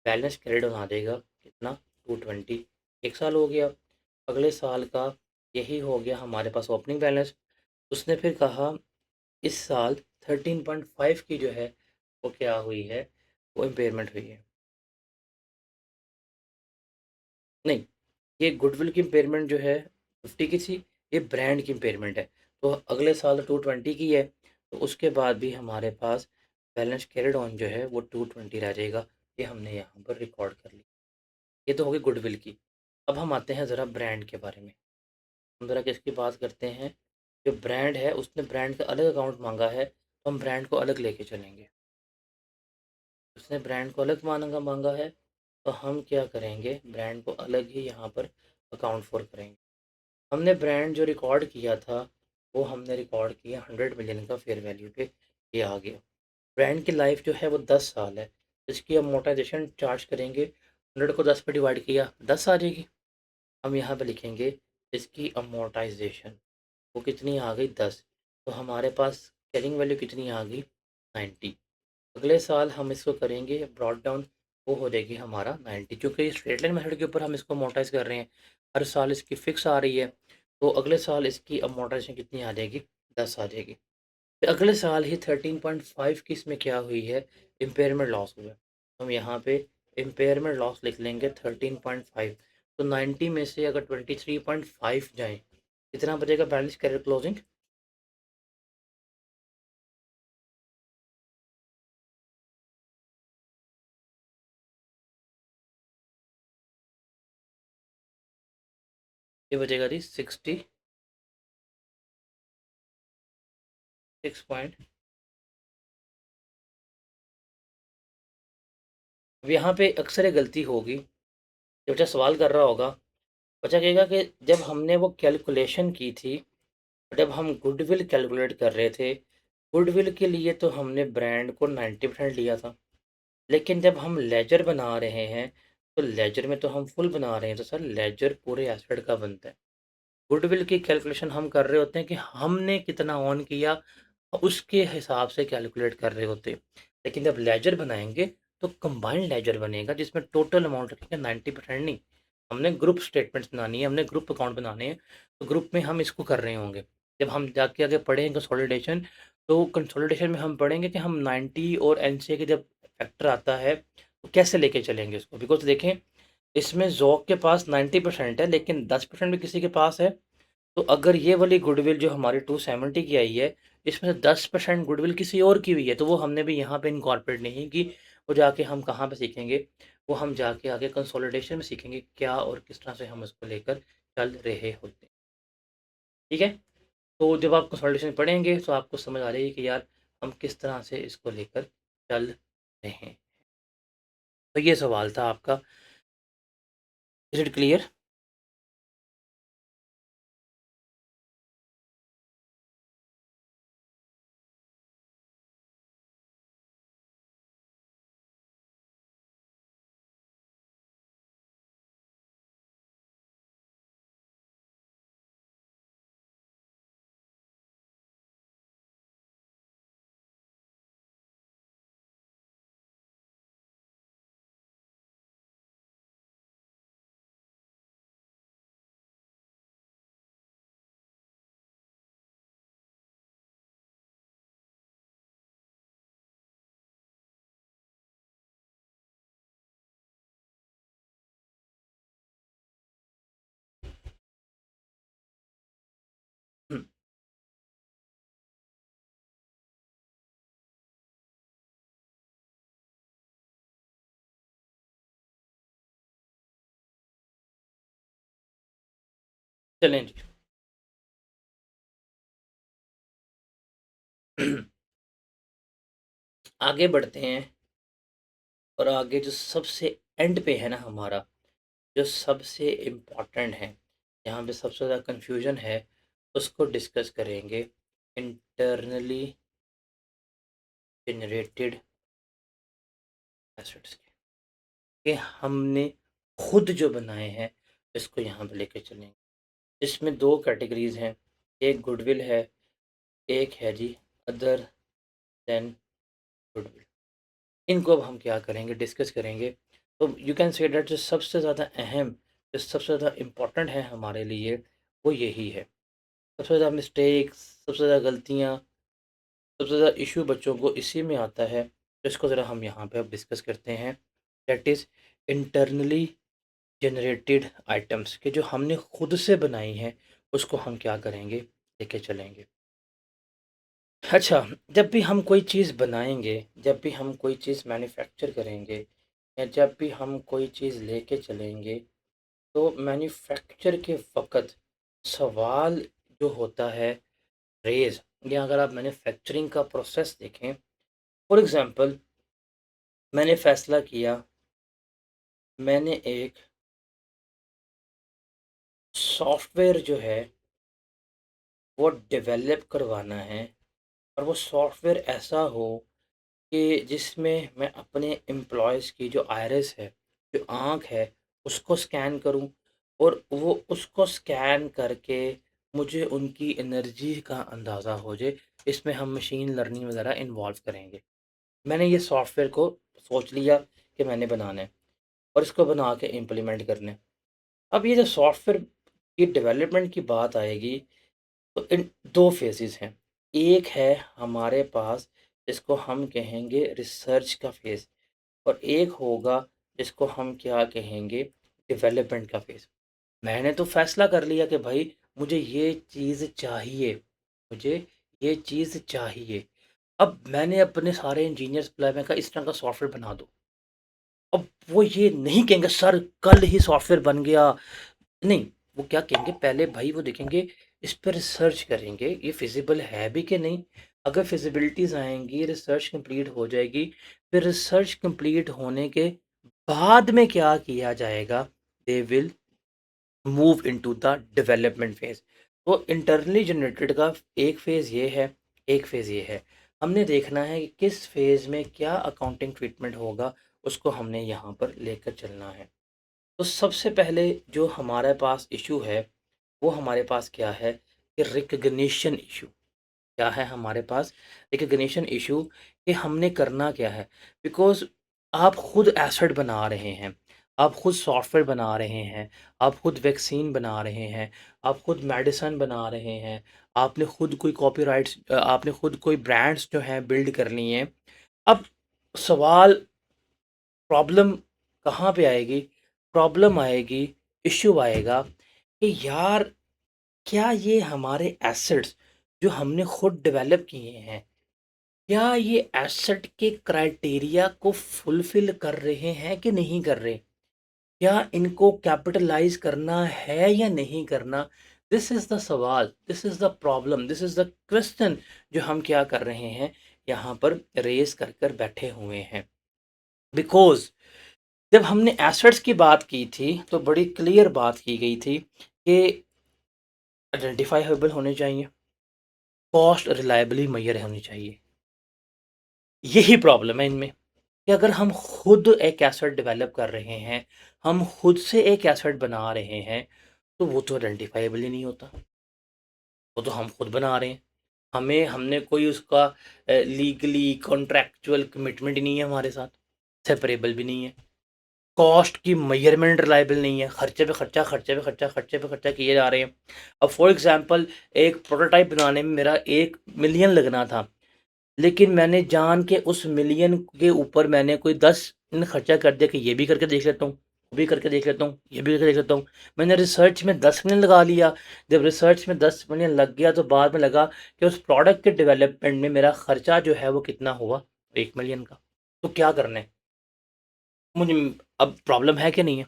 बैलेंस क्रेडिट बना देगा कितना? 220। एक साल हो गया, अगले साल का यही हो गया हमारे पास ओपनिंग बैलेंस। उसने फिर कहा इस साल 13.5 की जो है वो क्या हुई है, वो इम्पेयरमेंट हुई है। नहीं, ये गुडविल की इम्पेयरमेंट जो है 50 की थी, ये ब्रांड की इम्पेयरमेंट है। तो अगले साल 220 की है, तो उसके बाद भी हमारे पास बैलेंस कैरिड ऑन जो है वो 220 रह जाएगा। ये हमने यहाँ पर रिकॉर्ड कर लिया। ये तो होगी गुडविल की। अब हम आते हैं ज़रा ब्रांड के बारे में। हम ज़रा किसकी बात करते हैं, जो ब्रांड है उसने ब्रांड का अलग अकाउंट मांगा है, तो हम ब्रांड को अलग लेके चलेंगे। उसने ब्रांड को अलग मांगा मांगा है, तो हम क्या करेंगे, ब्रांड को अलग ही यहाँ पर अकाउंट फॉर करेंगे। हमने ब्रांड जो रिकॉर्ड किया था, वो हमने रिकॉर्ड किया 100 मिलियन का फेयर वैल्यू पे, ये आ गया। ब्रांड की लाइफ जो है वो 10 साल है, इसकी अमोर्टाइजेशन चार्ज करेंगे, 100 को 10 पे डिवाइड किया 10 आ जाएगी। हम यहाँ पे लिखेंगे इसकी अमोर्टाइजेशन, वो कितनी आ गई 10। तो हमारे पास कैरिंग वैल्यू कितनी आ गई 90। अगले साल हम इसको करेंगे ब्रॉड डाउन, वो हो जाएगी हमारा 90, क्योंकि स्ट्रेट लाइन मेथड के ऊपर हम इसको अमोर्टाइज कर रहे हैं, हर साल इसकी फिक्स आ रही है। तो अगले साल इसकी अमोर्टाइजेशन कितनी आ जाएगी, 10 आ जाएगी। फिर अगले साल ही 13.5 की इसमें क्या हुई है, इम्पेयरमेंट लॉस हुआ है। हम यहाँ पे इम्पेयरमेंट लॉस लिख लेंगे 13.5। तो 90 में से अगर 23.5 जाएँ, कितना बचेगा बैलेंस कैरियर क्लोजिंग। ये बचेगा जी 66 पॉइंट। अब यहाँ पे अक्सर ये गलती होगी, जब बच्चा सवाल कर रहा होगा, बच्चा कहेगा कि जब हमने वो कैलकुलेशन की थी, जब हम गुडविल कैलकुलेट कर रहे थे, गुडविल के लिए तो हमने ब्रांड को 90% लिया था, लेकिन जब हम लेजर बना रहे हैं, तो लेजर में तो हम फुल बना रहे हैं, तो सर लेजर पूरे एसेट का बनता है। गुडविल की कैलकुलेशन हम कर रहे होते हैं कि हमने कितना ऑन किया, उसके हिसाब से कैलकुलेट कर रहे होते हैं। लेकिन जब लेजर बनाएंगे, तो कंबाइंड लेजर बनेगा, जिसमें टोटल अमाउंट रखेंगे 90% नहीं। हमने ग्रुप स्टेटमेंट्स बनानी है, हमने ग्रुप अकाउंट बनाने हैं, तो ग्रुप में हम इसको कर रहे होंगे। जब हम जाके आगे पढ़ेंगे कंसोलिडेशन, तो कंसोलिडेशन में हम पढ़ेंगे कि हम 90 और एनसीए के जब फैक्टर आता है, तो कैसे लेके चलेंगे इसको। बिकॉज देखें, इसमें जॉक के पास 90% है, लेकिन 10% भी किसी के पास है। तो अगर ये वाली गुडविल जो हमारी 270 की आई है, इसमें से 10% गुडविल किसी और की हुई है, तो वो हमने भी यहाँ पे इनकॉर्पोरेट नहीं की। वो जाके हम कहाँ पे सीखेंगे, वो हम जाके आगे कंसोलिडेशन में सीखेंगे क्या और किस तरह से हम इसको लेकर चल रहे होते हैं। ठीक है, तो जब आप कंसोलिडेशन पढ़ेंगे, तो आपको समझ आ जाएगी कि यार हम किस तरह से इसको लेकर चल रहे हैं। तो ये सवाल था आपका, इज इट क्लियर। चलें जी। आगे बढ़ते हैं, और आगे जो सबसे एंड पे है ना हमारा, जो सबसे इम्पोर्टेंट है, जहाँ पे सबसे ज़्यादा कन्फ्यूजन है, उसको डिस्कस करेंगे। इंटरनली जनरेटेड एसेट्स के हमने खुद जो बनाए हैं, इसको यहाँ पे लेके चलेंगे। इसमें दो कैटेगरीज हैं, एक गुडविल है, एक है जी अदर देन गुडविल। इनको अब हम क्या करेंगे, डिस्कस करेंगे। तो यू कैन से दैट जो सबसे ज़्यादा अहम, जो सबसे ज़्यादा इम्पोर्टेंट है हमारे लिए, वो यही है। सबसे ज़्यादा मिस्टेक्स, सबसे ज़्यादा गलतियाँ सबसे ज़्यादा इश्यू बच्चों को इसी में आता है, तो इसको ज़रा हम यहाँ पे अब डिस्कस करते हैं। That is internally generated items, कि जो हमने खुद से बनाई हैं उसको हम क्या करेंगे, लेके चलेंगे। अच्छा, जब भी हम कोई चीज़ बनाएँगे, जब भी हम कोई चीज़ मैन्युफैक्चर करेंगे या जब भी हम कोई चीज़ लेके चलेंगे, तो मैन्युफैक्चर के वक़्त सवाल जो होता है रेज़, या अगर आप मैन्युफैक्चरिंग का प्रोसेस देखें, फॉर एग्ज़ाम्पल मैंने फ़ैसला किया, मैंने एक सॉफ्टवेयर जो है वो डेवलप करवाना है, और वो सॉफ्टवेयर ऐसा हो कि जिसमें मैं अपने एम्प्लॉयज़ की जो आइरिस है, जो आँख है, उसको स्कैन करूँ, और वो उसको स्कैन करके मुझे उनकी एनर्जी का अंदाज़ा हो जाए। इसमें हम मशीन लर्निंग वगैरह इन्वॉल्व करेंगे। मैंने ये सॉफ्टवेयर को सोच लिया कि मैंने बनाना है, और इसको बना के इम्प्लीमेंट करना है। अब ये जो सॉफ्टवेयर की डेवलपमेंट की बात आएगी, तो इन 2 फ़ेज़ेज़ हैं। एक है हमारे पास जिसको हम कहेंगे रिसर्च का फ़ेज़, और एक होगा जिसको हम क्या कहेंगे, डेवलपमेंट का फ़ेज़। मैंने तो फ़ैसला कर लिया कि भाई मुझे ये चीज़ चाहिए, मुझे ये चीज़ चाहिए। अब मैंने अपने सारे इंजीनियर्स बुलाए, मैंने कहा इस तरह का सॉफ्टवेयर बना दो। अब वो ये नहीं कहेंगे सर कल ही सॉफ्टवेयर बन गया, नहीं, वो क्या कहेंगे, पहले भाई वो देखेंगे, इस पे रिसर्च करेंगे, ये फिज़िबल है भी कि नहीं। अगर फिज़िबिलिटीज़ आएँगी, रिसर्च कंप्लीट हो जाएगी, फिर रिसर्च कंप्लीट होने के बाद में क्या किया जाएगा, they will move into the development phase. तो इंटरनली जनरेटेड का एक फ़ेज़ ये है, एक फ़ेज़ ये है। हमने देखना है कि किस फ़ेज़ में क्या अकाउंटिंग ट्रीटमेंट होगा, उसको हमने यहाँ पर लेकर चलना है। तो सबसे पहले जो हमारे पास इश्यू है, वो हमारे पास क्या है कि रिकग्निशन इश्यू। क्या है हमारे पास? रिकग्निशन इश्यू, कि हमने करना क्या है? बिकॉज़ आप खुद एसेट बना रहे हैं, आप खुद सॉफ्टवेयर बना रहे हैं, आप खुद वैक्सीन बना रहे हैं, आप खुद मेडिसिन बना रहे हैं, आपने खुद कोई कॉपीराइट्स आपने खुद कोई ब्रांड्स जो हैं बिल्ड करनी है। अब सवाल, प्रॉब्लम कहाँ पे आएगी? प्रॉब्लम आएगी, इश्यू आएगा कि यार क्या ये हमारे एसेट्स जो हमने खुद डेवलप किए हैं, क्या ये एसेट के क्राइटेरिया को फुलफ़िल कर रहे हैं कि नहीं कर रहे? क्या इनको कैपिटलाइज़ करना है या नहीं करना? दिस इज़ द सवाल, this is the problem, this is the question, जो हम क्या कर रहे हैं, यहाँ पर रेज़ कर कर बैठे हुए हैं। बिकॉज़ जब हमने एसेट्स की बात की थी, तो बड़ी क्लियर बात की गई थी कि आइडेंटिफ़ाएबल होने चाहिए, कॉस्ट रिलायबली मेजर होनी चाहिए। यही प्रॉब्लम है इनमें, कि अगर हम खुद एक एसेट डेवलप कर रहे हैं, हम खुद से एक एसेट बना रहे हैं, तो वो तो आइडेंटिफ़ाएबल ही नहीं होता। वो तो हम खुद बना रहे हैं। हमने कोई उसका लीगली कॉन्ट्रैक्चुअल कमिटमेंट ही नहीं है हमारे साथ, सेपरेबल भी नहीं है। कॉस्ट की मेजरमेंट रिलायबल नहीं है, खर्चे पे खर्चा, खर्चे पे खर्चा, खर्चे पे खर्चा किए जा रहे हैं। अब फॉर एग्ज़ाम्पल एक प्रोटोटाइप बनाने में मेरा 1 मिलियन लगना था, लेकिन मैंने जान के उस मिलियन के ऊपर मैंने कोई 10 दिन खर्चा कर दिया कि ये भी करके देख लेता हूँ, वो भी करके देख लेता हूँ, ये भी करके देख लेता हूँ। मैंने रिसर्च में 10 मिलियन लगा लिया, जब रिसर्च में 10 मिलियन लग गया तो बाद में लगा कि उस प्रोडक्ट के डेवलपमेंट में मेरा खर्चा जो है वो कितना हुआ, 1 मिलियन का। तो क्या करना है? मुझे अब प्रॉब्लम है कि नहीं है?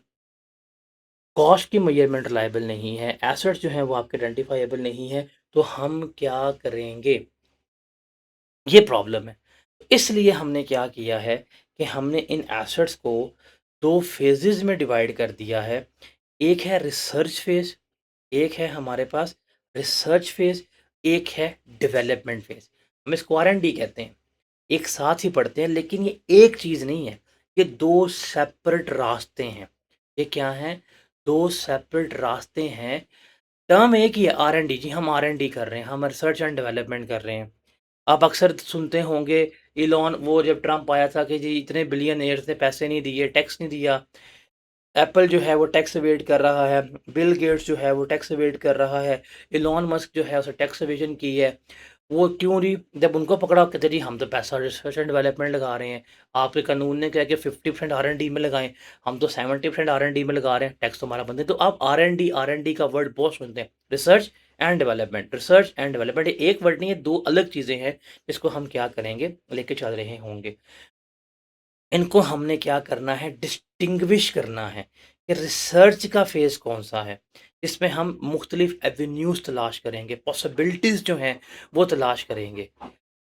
कॉस्ट की मेजरमेंट रिलायबल नहीं है, एसेट्स जो हैं वो आपके आइडेंटिफाइएबल नहीं है, तो हम क्या करेंगे? ये प्रॉब्लम है। इसलिए हमने क्या किया है कि हमने इन एसेट्स को 2 फ़ेजेज़ में डिवाइड कर दिया है। एक है रिसर्च फ़ेज़, एक है हमारे पास रिसर्च फ़ेज़, एक है डेवलपमेंट फ़ेज़। हम इसको R&D कहते हैं। एक साथ ही पढ़ते हैं, लेकिन ये एक चीज़ नहीं है, ये 2 सेपरेट रास्ते हैं। ये क्या हैं? 2 सेपरेट रास्ते हैं। टर्म एक ही है, R&D, जी हम R&D कर रहे हैं, हम रिसर्च एंड डेवलपमेंट कर रहे हैं। आप अक्सर सुनते होंगे, इलॉन, वो जब ट्रम्प आया था कि जी इतने बिलियनेयर्स ने पैसे नहीं दिए, टैक्स नहीं दिया। एप्पल जो है वो टैक्स एवेड कर रहा है, बिल गेट्स जो है वो टैक्स एवेड कर रहा है, इलॉन मस्क जो है उसने टैक्स एवेजन की है। वो क्यों रही? जब उनको पकड़ा कहते जी हम तो पैसा रिसर्च एंड डेवलपमेंट लगा रहे हैं। आपके कानून ने कहा कि 50% आर-एन-डी में लगाएँ, हम तो 70% आर-एन-डी में लगा रहे हैं, टैक्स तो हमारा बंद है। तो आप आर-एन-डी का वर्ड बहुत सुनते हैं, रिसर्च एंड डेवलपमेंट ये एक वर्ड नहीं है, 2 अलग चीज़ें हैं, जिसको हम क्या करेंगे, लेके चल रहे होंगे। इनको हमने क्या करना है, डिस्टिंग्विश करना है कि रिसर्च का फ़ेज़ कौन-सा है, जिसमें हम मुख्तलिफ एवेन्यूज़ तलाश करेंगे, पॉसिबिलिटीज़ जो हैं, वो तलाश करेंगे।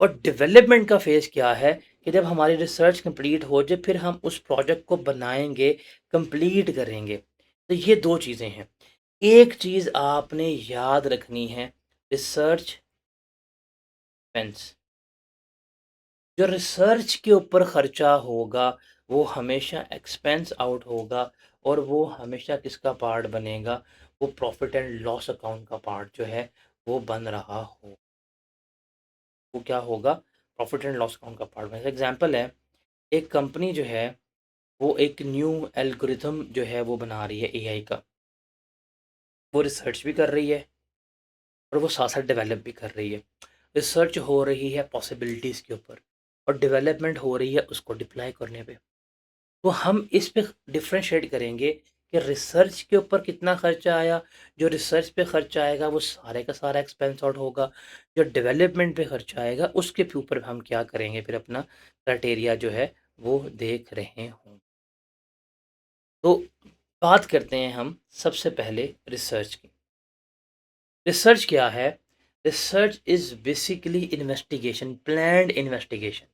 और डेवलपमेंट का फ़ेज़ क्या है कि जब हमारी रिसर्च कंप्लीट हो जाए, फिर हम उस प्रोजेक्ट को बनाएँगे, कंप्लीट करेंगे। तो ये 2 चीज़ें हैं। एक चीज़ आपने याद रखनी है, रिसर्च एक्सपेंस। जो रिसर्च के ऊपर खर्चा होगा, वो हमेशा एक्सपेंस आउट होगा और वो हमेशा किसका पार्ट बनेगा, वो प्रॉफ़िट एंड लॉस अकाउंट का पार्ट जो है, वो बन रहा हो। वो क्या होगा, प्रॉफ़िट एंड लॉस अकाउंट का पार्ट बनेगा। एग्ज़ाम्पल है, एक कंपनी जो है, वो एक न्यू एल्गोरिथम जो है वो बना रही है एआई का। वो रिसर्च भी कर रही है और वो साथ-साथ डेवलप भी कर रही है। रिसर्च हो रही है पॉसिबिलिटीज़ के ऊपर और डेवलपमेंट हो रही है उसको डिप्लॉय करने पे। तो हम इस पे डिफरेंशिएट करेंगे कि रिसर्च के ऊपर कितना खर्चा आया, जो रिसर्च पे खर्चा आएगा वो सारे का सारा एक्सपेंस आउट होगा, जो डेवलपमेंट पे खर्चा आएगा उसके ऊपर हम क्या करेंगे फिर अपना क्राइटेरिया जो है वो देख रहे हों। तो बात करते हैं हम सबसे पहले रिसर्च की। रिसर्च क्या है? Research is basically investigation, planned investigation.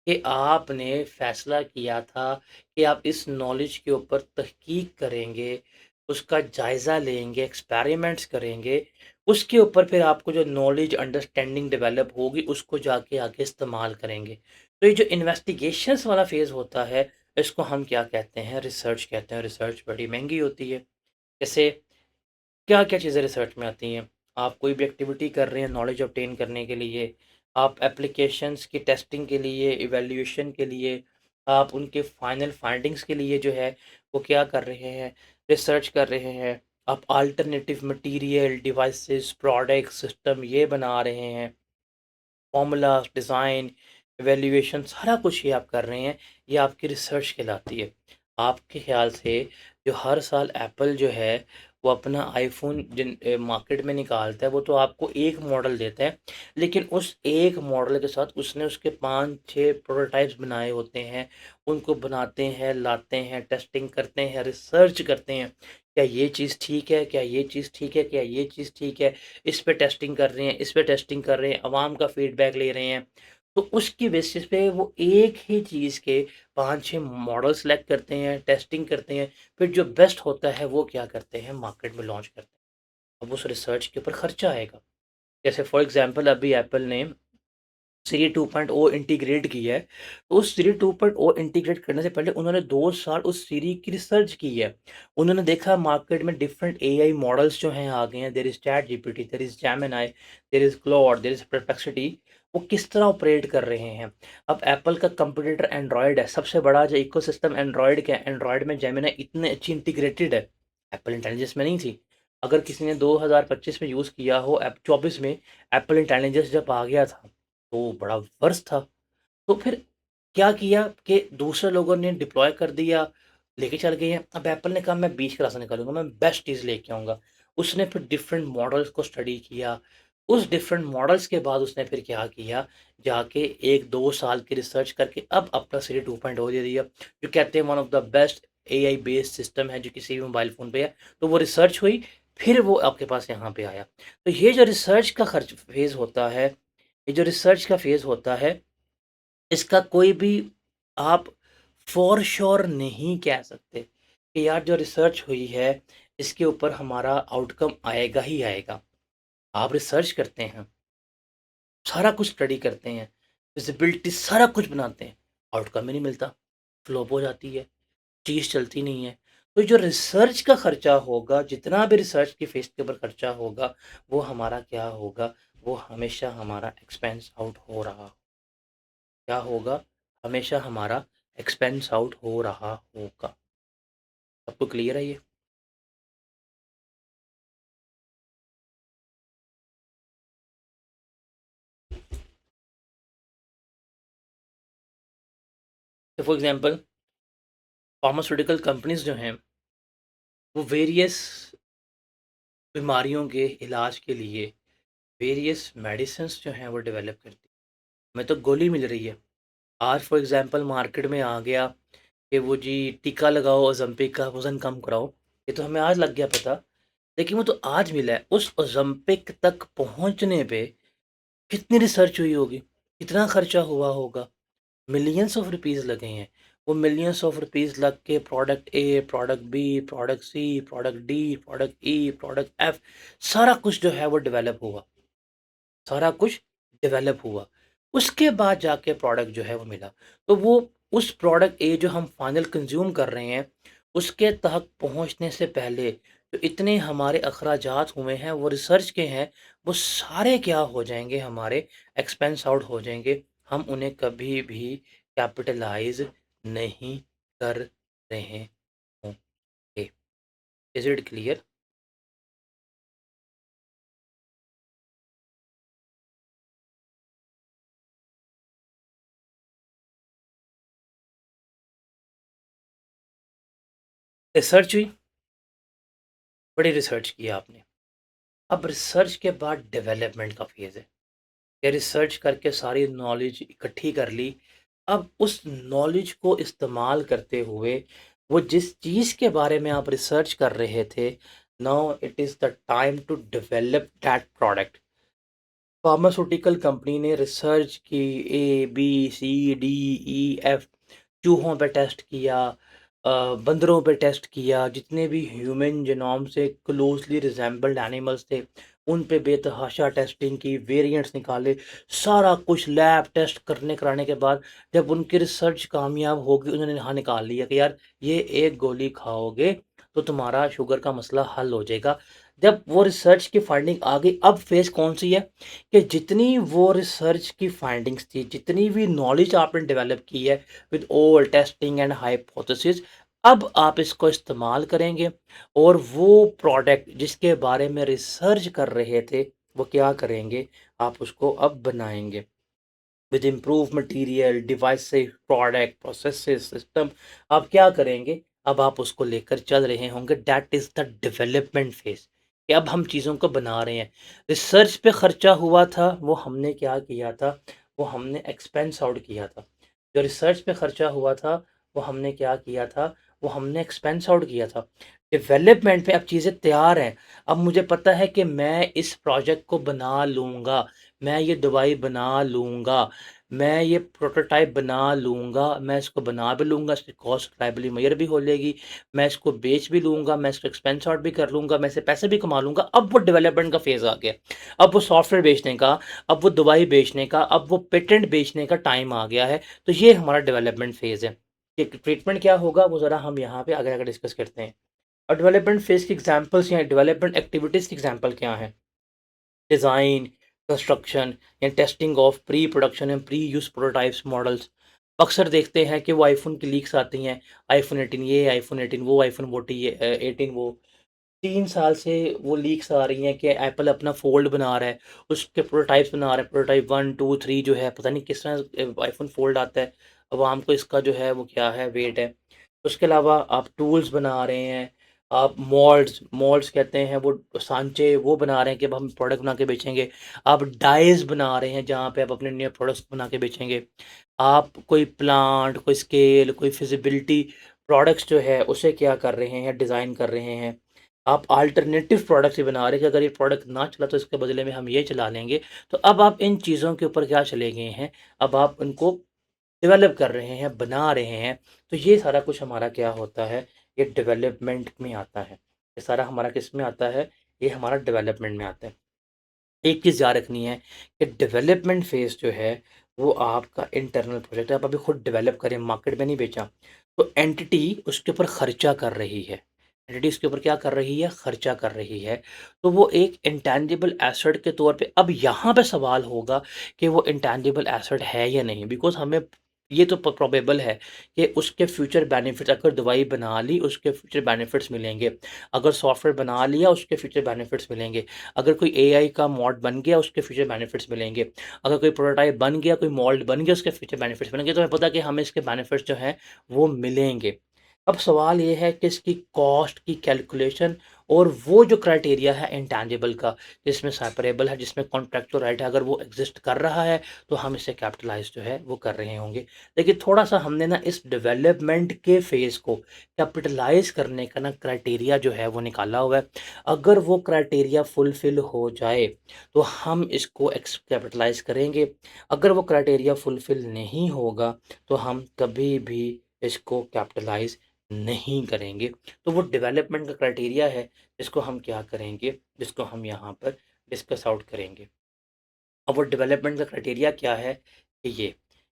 कि आपने फैसला किया था कि आप इस नॉलेज के ऊपर तहकीक करेंगे, उसका जायज़ा लेंगे, एक्सपेरिमेंट्स करेंगे, उसके ऊपर फिर आपको जो नॉलेज अंडरस्टैंडिंग डेवलप होगी उसको जाके आगे इस्तेमाल करेंगे। तो ये जो इन्वेस्टिगेशंस वाला फ़ेज़ होता है, इसको हम क्या कहते हैं? रिसर्च कहते हैं। रिसर्च बड़ी महँगी होती है। जैसे क्या-क्या चीज़ें रिसर्च में आती हैं? आप कोई भी एक्टिविटी कर रहे हैं नॉलेज ऑब्टेन करने के लिए, आप एप्लीकेशंस की टेस्टिंग के लिए, इवैल्यूएशन के लिए, आप उनके फाइनल फाइंडिंग्स के लिए जो है, वो क्या कर रहे हैं? रिसर्च कर रहे हैं। आप alternative material, devices, product, system ये बना रहे हैं। फ़ॉर्मूलाज़, डिज़ाइन, इवैल्यूएशन सारा कुछ ये आप कर रहे हैं, ये आपकी रिसर्च कहलाती है। आपके ख़्याल से जो हर साल एप्पल जो है, वो अपना आईफ़ोन मार्केट में निकालता है, वो तो आपको एक मॉडल देता है, लेकिन उस एक मॉडल के साथ उसने उसके 5-6 प्रोटोटाइप्स बनाए होते हैं, उनको बनाते हैं, लाते हैं, टेस्टिंग करते हैं, रिसर्च करते हैं। क्या ये चीज़ ठीक है? क्या ये चीज़ ठीक है? क्या ये चीज़ ठीक है? इस पे टेस्टिंग कर रहे हैं, इस पे टेस्टिंग कर रहे हैं, अवाम का फीडबैक ले रहे हैं। तो उसकी बेसिस पे वो एक ही चीज़ के 5-6 मॉडल सेलेक्ट करते हैं, टेस्टिंग करते हैं, फिर जो बेस्ट होता है वो क्या करते हैं मार्केट में लॉन्च करते हैं। अब उस रिसर्च के ऊपर खर्चा आएगा। जैसे फॉर एग्ज़ाम्पल अभी एप्पल ने सीरी 2.0 इंटीग्रेट की है, तो उस सीरी 2.0 इंटीग्रेट करने से पहले उन्होंने 2 साल उस सीरी की रिसर्च की है। उन्होंने देखा मार्केट में डिफरेंट एआई मॉडल्स जो हैं आ गए हैं, there is ChatGPT, there is Gemini, there is Claude, there is Perplexity, वो किस तरह ऑपरेट कर रहे हैं। अब एप्पल का कंपटीटर एंड्रॉयड है, सबसे बड़ा जो इकोसिस्टम एंड्रॉयड का है, एंड्रॉयड में जेमिनी इतनी अच्छी इंटीग्रेटेड है, एप्पल इंटेलिजेंस में नहीं थी। अगर किसी ने 2025 में यूज़ किया हो, एप 24 में एप्पल इंटेलिजेंस जब आ गया था तो बड़ा वर्स्ट था। तो फिर क्या किया कि दूसरे लोगों ने डिप्लॉय कर दिया, लेके चल गए हैं। अब एप्पल ने कहा मैं बीच का रास्ता निकालूँगा, मैं बेस्ट चीज़ लेके आऊँगा। उसने फिर डिफरेंट मॉडल्स को स्टडी किया। उस डिफरेंट मॉडल्स के बाद उसने फिर क्या किया, जाके 1-2 साल की रिसर्च करके अब अपना सीरी 2.0 दे दिया। जो कहते हैं one of the best AI based system है जो किसी भी मोबाइल फ़ोन पे है। तो वो रिसर्च हुई, फिर वो आपके पास यहाँ पे आया। तो ये जो रिसर्च का खर्च फ़ेज़ होता है, ये जो रिसर्च का फ़ेज़ होता है, इसका कोई भी आप फ़ॉर श्योर नहीं कह सकते कि यार जो रिसर्च हुई है, इसके ऊपर हमारा आउटकम आएगा ही आएगा। आप रिसर्च करते हैं, सारा कुछ स्टडी करते हैं, फिज़िबिलिटी सारा कुछ बनाते हैं, आउटकम ही नहीं मिलता, फ्लॉप हो जाती है, चीज़ चलती नहीं है। तो जो रिसर्च का खर्चा होगा, जितना भी रिसर्च की फ़ेस के ऊपर खर्चा होगा, वो हमारा क्या होगा, वो हमेशा हमारा एक्सपेंस आउट हो रहा क्या होगा? हमेशा हमारा एक्सपेंस आउट हो रहा होगा। सबको क्लियर है ये? फॉर एग्ज़ाम्पल फार्मास्यूटिकल कंपनीज़ जो हैं, वो वेरियस बीमारियों के इलाज के लिए वेरियस मेडिसिन्स जो हैं वो डेवलप करती है। हमें तो गोली मिल रही है। आज फॉर एग्ज़ाम्पल मार्केट में आ गया कि वो जी टीका लगाओ ओज़ेम्पिक का वज़न कम कराओ। ये तो हमें आज लग गया पता, लेकिन वो तो आज मिला है। उस ओज़ेम्पिक तक पहुँचने पे कितनी रिसर्च हुई होगी? कितना खर्चा हुआ होगा? मिलियंस ऑफ रुपीज़ लगे हैं। वो मिलियंस ऑफ रुपीज़ लग के product A, product B, product C, product D, product E, product F सारा कुछ जो है वो डेवलप हुआ। सारा कुछ डेवलप हुआ। उसके बाद जाके प्रोडक्ट जो है वो मिला। तो वो उस प्रोडक्ट ए जो हम फाइनल कंज़्यूम कर रहे हैं, उसके तक पहुँचने से पहले जो इतने हमारे अखराजात हुए हैं वो रिसर्च के हैं, वो सारे क्या हो जाएँगे हमारे एक्सपेंस आउट हो जाएँगे। हम उन्हें कभी भी कैपिटलाइज़ नहीं कर रहे होंगे। Is it clear? रिसर्च हुई, बड़ी रिसर्च की आपने। अब रिसर्च के बाद डेवलपमेंट का फ़ेज़ है। या रिसर्च करके सारी नॉलेज इकट्ठी कर ली। अब उस नॉलेज को इस्तेमाल करते हुए वो जिस चीज़ के बारे में आप रिसर्च कर रहे थे, now it is the time to develop that product. Pharmaceutical company ने रिसर्च की A, B, C, D, E, F चूहों पे टेस्ट किया, बंदरों पे टेस्ट किया, जितने भी ह्यूमन जीनोम से क्लोज़ली रिज़ेम्बल्ड एनिमल्स थे, उन पे बेतहाशा टेस्टिंग की, वेरिएंट्स निकाले, सारा कुछ लैब टेस्ट करने कराने के बाद जब उनकी रिसर्च कामयाब हो गई, उन्होंने हाँ निकाल लिया कि यार ये एक गोली खाओगे तो तुम्हारा शुगर का मसला हल हो जाएगा। जब वो रिसर्च की फाइंडिंग आ गई, अब फ़ेज़ कौन-सी है कि जितनी वो रिसर्च की फाइंडिंग्स थी, जितनी भी नॉलेज आपने डेवलप की है with all testing and hypothesis, अब आप इसको इस्तेमाल करेंगे और वो प्रोडक्ट जिसके बारे में रिसर्च कर रहे थे, वो क्या करेंगे? आप उसको अब बनाएँगे। With improve material, devices, product, processes, system आप क्या करेंगे? अब आप उसको लेकर चल रहे होंगे। That is the development phase कि अब हम चीज़ों को बना रहे हैं। रिसर्च पे खर्चा हुआ था, वो हमने क्या किया था? वो हमने एक्सपेंस आउट किया था। जो रिसर्च पे खर्चा हुआ था, वो हमने क्या किया था? वो हमने एक्सपेंस आउट किया था। डेवलपमेंट पे अब चीज़ें तैयार हैं। अब मुझे पता है कि मैं इस प्रोजेक्ट को बना लूँगा, मैं ये दवाई बना लूँगा, मैं ये प्रोटोटाइप बना लूँगा, मैं इसको बना भी लूँगा, इसकी कॉस्ट लायबिलिटी मेजर भी हो जाएगी, मैं इसको बेच भी लूँगा, मैं इसको एक्सपेंस आउट भी कर लूँगा, मैं इससे पैसे भी कमा लूँगा। अब वो डेवलपमेंट का फ़ेज़ आ गया। अब वो सॉफ्टवेयर बेचने का, अब वो दवाई बेचने का, अब वो पेटेंट बेचने का टाइम आ गया है। तो ये हमारा डेवलपमेंट फ़ेज़ है। कि ट्रीटमेंट क्या होगा वो ज़रा हम यहाँ पे आगे डिस्कस करते हैं। और डेवलपमेंट फ़ेज़ की एग्ज़ाम्पल्स या डेवलपमेंट एक्टिविटीज़ की एग्ज़ाम्पल क्या हैं? डिज़ाइन, कंस्ट्रक्शन या testing of pre production and pre use prototypes models. अक्सर देखते हैं कि वो आईफ़ोन की लीक्स आती हैं, आईफ़ोन 18 ये, आईफ़ोन 18 वो, आईफ़ोन 40 ये 18 वो। 3 साल से वो लीक्स आ रही हैं कि एप्पल अपना फ़ोल्ड बना रहा है, उसके प्रोटोटाइप्स बना रहा है, प्रोटोटाइप 1, 2, 3 जो है, पता नहीं किस तरह आईफ़ोन फ़ोल्ड आता है, अवाम को इसका जो है वो क्या है, वेट है। उसके अलावा आप टूल्स बना रहे हैं, आप मोल्ड्स मोल्ड्स कहते हैं वो सांचे वो बना रहे हैं कि अब हम प्रोडक्ट बना के बेचेंगे। आप डाइज़ बना रहे हैं जहाँ पे आप अपने नए प्रोडक्ट्स बना के बेचेंगे। आप कोई प्लांट, कोई स्केल, कोई फिज़िबिलिटी प्रोडक्ट्स जो है उसे क्या कर रहे हैं, डिज़ाइन कर रहे हैं। आप अल्टरनेटिव प्रोडक्ट्स ही बना रहे हैं कि अगर ये प्रोडक्ट ना चला तो इसके बदले में हम ये चला लेंगे। तो अब आप इन चीज़ों के ऊपर क्या चले गए हैं, अब आप उनको डेवलप कर रहे हैं, बना रहे हैं। तो ये सारा कुछ हमारा क्या होता है, ये डेवलपमेंट में आता है। ये सारा हमारा किस में आता है, ये हमारा डेवलपमेंट में आता है। एक चीज़ याद रखनी है कि डेवलपमेंट फ़ेज़ जो है, वो आपका इंटरनल प्रोजेक्ट है। आप अभी खुद डेवलप करें, मार्केट में नहीं बेचा। तो एंटिटी उसके ऊपर खर्चा कर रही है। एंटिटी उसके ऊपर क्या कर रही है? खर्चा कर रही है। तो वो एक इंटैंजिबल एसेट के तौर पे अब यहाँ पे सवाल होगा कि वो इंटैंजिबल एसेट है या नहीं? बिकॉज़ हमें ये तो प्रोबेबल है कि उसके फ्यूचर बेनिफिट्स, अगर दवाई बना ली उसके फ्यूचर बेनिफिट्स मिलेंगे, अगर सॉफ्टवेयर बना लिया उसके फ्यूचर बेनिफिट्स मिलेंगे, अगर कोई एआई का मॉड बन गया उसके फ्यूचर बेनिफिट्स मिलेंगे, अगर कोई प्रोटोटाइप बन गया, कोई मॉल्ड बन गया उसके फ्यूचर बेनिफिट्स मिलेंगे, तो हमें पता है कि हमें इसके बेनिफिट्स जो हैं वो मिलेंगे। अब सवाल ये है कि इसकी कॉस्ट की कैलकुलेशन और वो जो क्राइटेरिया है इंटैंजिबल का, जिसमें सेपरेबल है, जिसमें कॉन्ट्रैक्चुअल राइट है, अगर वो एग्जिस्ट कर रहा है तो हम इसे कैपिटलाइज जो है वो कर रहे होंगे। देखिए थोड़ा-सा हमने ना इस डेवलपमेंट के फ़ेज़ को कैपिटलाइज़ करने का ना क्राइटेरिया जो है वो निकाला हुआ है। अगर वो क्राइटेरिया फुलफ़िल हो जाए, तो हम इसको कैपिटलाइज़ करेंगे। अगर वो क्राइटेरिया फुलफ़िल नहीं होगा, तो हम कभी भी इसको कैपिटलाइज़ नहीं करेंगे। तो वो डेवलपमेंट का क्राइटेरिया है, जिसको हम क्या करेंगे, जिसको हम यहाँ पर डिस्कस आउट करेंगे। अब वो डेवलपमेंट का क्राइटेरिया क्या है कि ये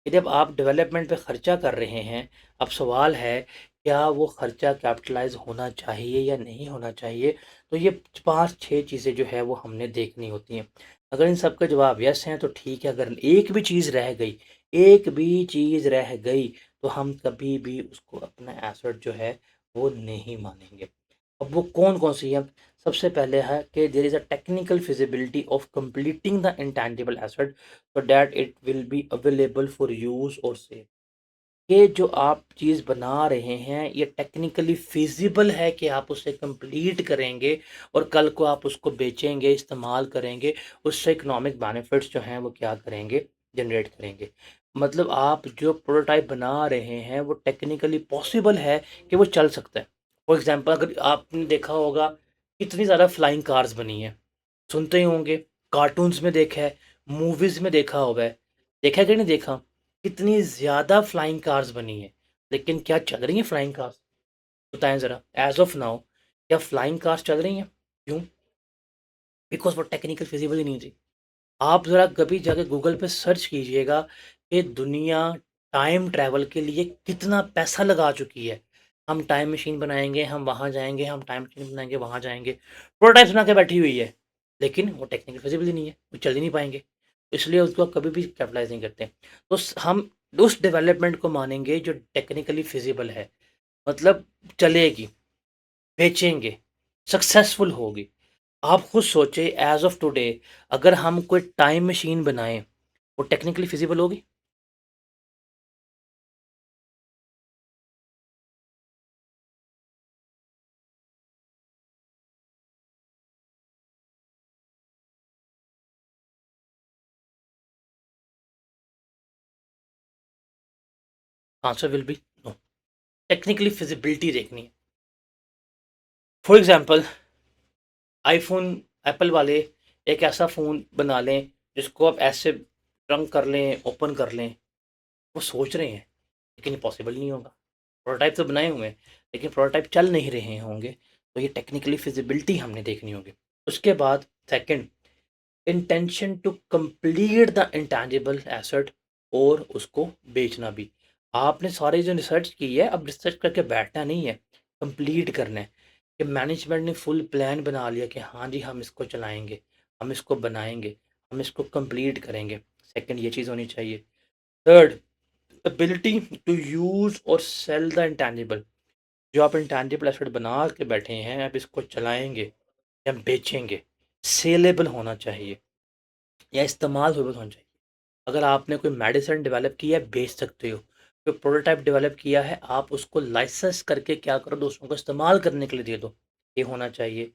कि जब आप डेवलपमेंट पे खर्चा कर रहे हैं, अब सवाल है क्या वो खर्चा कैपिटलाइज होना चाहिए या नहीं होना चाहिए। तो ये 5-6 चीज़ें जो है वो हमने देखनी होती हैं। अगर इन सब का जवाब यस है तो ठीक है, अगर एक भी चीज़ रह गई, एक भी चीज़ रह गई, तो हम कभी भी उसको अपना एसेट जो है वो नहीं मानेंगे। अब वो कौन-कौन सी है? सबसे पहले है कि there is a technical feasibility of completing the intangible asset so that it will be available for use और सेल। ये जो आप चीज़ बना रहे हैं, ये टेक्निकली फिजिबल है कि आप उसे कंप्लीट करेंगे और कल को आप उसको बेचेंगे, इस्तेमाल करेंगे, उससे इकोनॉमिक बेनिफिट्स जो हैं वो क्या करेंगे, जनरेट करेंगे। मतलब आप जो प्रोटोटाइप बना रहे हैं, वो टेक्निकली पॉसिबल है कि वो चल सकता है। फॉर एग्ज़ाम्पल अगर आपने देखा होगा कितनी ज़्यादा फ्लाइंग कार्स बनी हैं, सुनते ही होंगे, कार्टून्स में देखा है, मूवीज़ में देखा हुआ है। देखा है कि नहीं देखा? कितनी ज़्यादा फ्लाइंग कार्स बनी हैं, लेकिन क्या चल रही हैं फ्लाइंग कार्स? बताएँ ज़रा, ऐज़ ऑफ़ नाउ क्या फ्लाइंग कार्स चल रही हैं? क्यों? बिकॉज़ वो टेक्निकल फिज़िबल ही नहीं थी। आप ज़रा कभी जाके गूगल पे सर्च कीजिएगा कि दुनिया टाइम ट्रैवल के लिए कितना पैसा लगा चुकी है। हम टाइम मशीन बनाएँगे, हम वहाँ जाएँगे, हम टाइम मशीन बनाएँगे, वहाँ जाएँगे। प्रोटोटाइप्स बना के बैठी हुई है, लेकिन वो टेक्निकल फिज़िबल ही नहीं है, वो चल ही नहीं पाएँगे। इसलिए उसको कभी भी कैपिटलाइज़ नहीं करते। तो हम उस डेवलपमेंट को मानेंगे जो टेक्निकली फिज़िबल है, मतलब चलेगी, बेचेंगे, सक्सेसफुल होगी। आप खुद सोचें एज़ ऑफ टुडे अगर हम कोई टाइम मशीन बनाएँ, वो टेक्निकली फिज़िबल होगी? Answer will be no. Technically feasibility देखनी है। फॉर एग्ज़ाम्पल आईफ़ोन एप्पल वाले एक ऐसा फ़ोन बना लें, जिसको आप ऐसे ट्रंक कर लें, ओपन कर लें, वो सोच रहे हैं, लेकिन ये पॉसिबल नहीं होगा। प्रोटोटाइप तो बनाए हुए हैं, लेकिन प्रोटोटाइप चल नहीं रहे होंगे, तो ये टेक्निकली फिज़िबिलिटी हमने देखनी होगी। उसके बाद second intention to complete the intangible asset और उसको बेचना भी। आपने सारी जो रिसर्च की है, अब रिसर्च करके बैठना नहीं है, कंप्लीट करना है। कि मैनेजमेंट ने फुल प्लान बना लिया कि हाँ जी हम इसको चलाएँगे, हम इसको बनाएँगे, हम इसको कंप्लीट करेंगे। सेकंड ये चीज़ होनी चाहिए। थर्ड एबिलिटी टू यूज़ और सेल द इंटैंजिबल। जो आप इंटैंजिबल एसेट बना के बैठे हैं, आप इसको चलाएँगे या बेचेंगे, सेलेबल होना चाहिए या इस्तेमाल होना चाहिए। अगर आपने कोई मेडिसिन डेवलप किया है, बेच सकते हो। कोई प्रोटोटाइप डेवलप किया है, आप उसको लाइसेंस करके क्या करो, दूसरों को इस्तेमाल करने के लिए दे दो। ये होना चाहिए।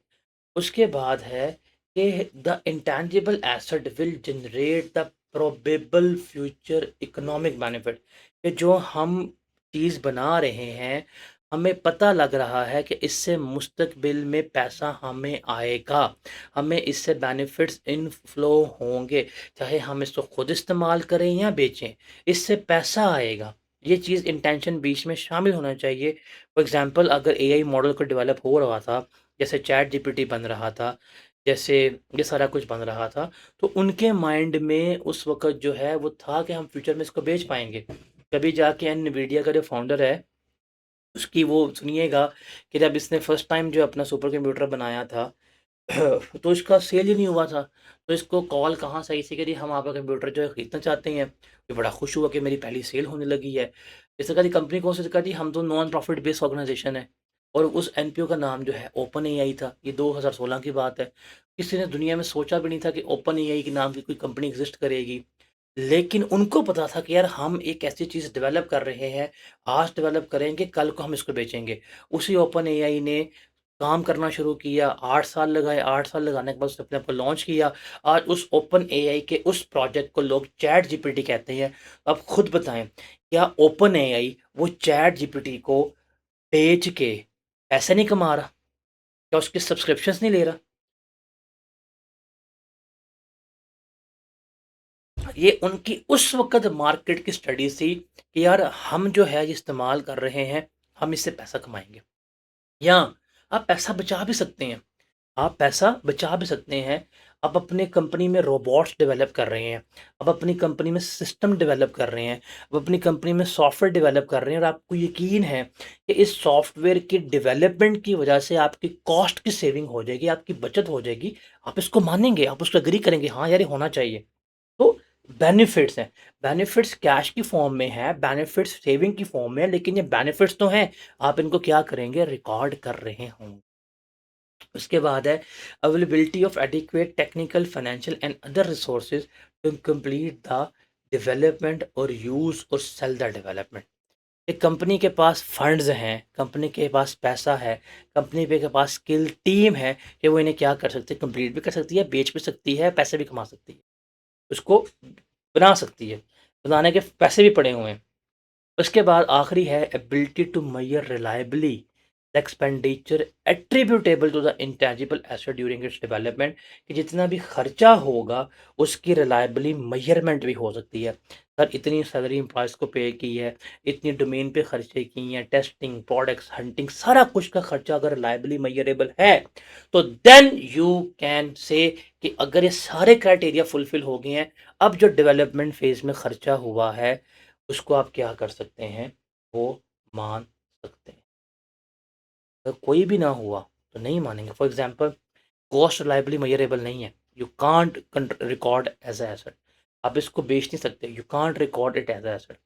उसके बाद है कि the intangible asset will generate the probable future economic benefit. कि जो हम चीज़ बना रहे हैं, हमें पता लग रहा है कि इससे मुस्तकबिल में पैसा हमें आएगा, हमें इससे बेनिफिट्स इनफ्लो होंगे, चाहे हम इसको खुद इस्तेमाल करें या बेचें, इससे पैसा आएगा। ये चीज़ इंटेंशन बीच में शामिल होना चाहिए। फॉर एग्ज़ाम्पल अगर एआई मॉडल को डेवलप हो रहा था, जैसे चैट जीपीटी बन रहा था, जैसे ये सारा कुछ बन रहा था, तो उनके माइंड में उस वक़्त जो है वो था कि हम फ्यूचर में इसको बेच पाएँगे। तभी जाके एनवीडिया का जो फाउंडर है, उसकी वो सुनिएगा कि जब इसने फर्स्ट टाइम जो अपना सुपर कंप्यूटर बनाया था, तो इसका सेल ही नहीं हुआ था। तो इसको कॉल कहाँ से आई, इसी करी हम आपका कंप्यूटर जो है खरीदना चाहते हैं। ये बड़ा खुश हुआ कि मेरी पहली सेल होने लगी है। इसने कहा जी कंपनी कौन सी, कहा जी हम तो नॉन प्रॉफिट बेस्ड ऑर्गेनाइजेशन है। और उस एनपीओ का नाम जो है ओपन एआई था। ये 2016 की बात है। किसी ने दुनिया में सोचा भी नहीं था कि ओपन एआई के नाम की कोई कंपनी एग्जिस्ट करेगी। लेकिन उनको पता था कि यार हम एक ऐसी चीज़ डेवलप कर रहे हैं, आज डेवलप करेंगे, कल को हम इसको बेचेंगे। उसी ओपन एआई ने काम करना शुरू किया, 8 साल लगाए, 8 साल लगाने के बाद उसने अपने आप को लॉन्च किया। आज उस ओपन एआई के उस प्रोजेक्ट को लोग चैट जीपीटी कहते हैं। अब खुद बताएँ, क्या ओपन एआई वो चैट जीपीटी को बेच के पैसे नहीं कमा रहा? क्या उसके सब्सक्रिप्शंस नहीं ले रहा? ये उनकी उस वक़्त मार्केट की स्टडी थी कि यार हम जो है ये इस्तेमाल कर रहे हैं, हम इससे पैसा कमाएँगे। या आप पैसा बचा भी सकते हैं। आप पैसा बचा भी सकते हैं। आप अपने कंपनी में रोबोट्स डेवलप कर रहे हैं। आप अपनी कंपनी में सिस्टम डेवलप कर रहे हैं। आप अपनी कंपनी में सॉफ्टवेयर डेवलप कर रहे हैं और आपको यकीन है कि इस सॉफ्टवेयर की डेवलपमेंट की वजह से आपकी कॉस्ट की सेविंग हो जाएगी, आपकी बचत हो जाएगी। आप इसको मानेंगे, आप उसको एग्री करेंगे, हाँ यार ये होना चाहिए। तो बेनिफिट्स हैं। बेनिफिट्स कैश की फॉर्म में है, बेनिफिट्स सेविंग की फॉर्म में है, लेकिन ये बेनिफिट्स तो हैं। आप इनको क्या करेंगे, रिकॉर्ड कर रहे होंगे। उसके बाद है availability of adequate technical, financial and other resources to complete the development और यूज़ और सेल द डेवलपमेंट। एक कंपनी के पास फंड्स हैं, कंपनी के पास पैसा है, कंपनी पे के पास स्किल टीम है कि वो इन्हें क्या कर सकती है, कंप्लीट भी कर सकती है, बेच भी सकती है, पैसे भी कमा सकती है, उसको बना सकती है, बनाने के पैसे भी पड़े हुए हैं। उसके बाद आखिरी है ability to measure reliably the expenditure attributable to the intangible asset during its development. कि जितना भी खर्चा होगा उसकी रिलायबली मेजरमेंट भी हो सकती है। सर इतनी सैलरी एम्प्लॉयज़ को पे की है, इतनी डोमेन पे खर्चे किए हैं, टेस्टिंग, प्रोडक्ट्स, हंटिंग, सारा कुछ का खर्चा अगर रिलायबली मेजरेबल है तो देन यू कैन से कि अगर ये सारे क्राइटेरिया फुलफिल हो गए हैं, अब जो डेवलपमेंट फेज़ में खर्चा हुआ है उसको आप क्या कर सकते हैं, वो मान सकते हैं। अगर कोई भी ना हुआ तो नहीं मानेंगे। For example cost reliably measurable नहीं है, you can't record as a asset. आप इसको बेच नहीं सकते, you can't record it as a asset.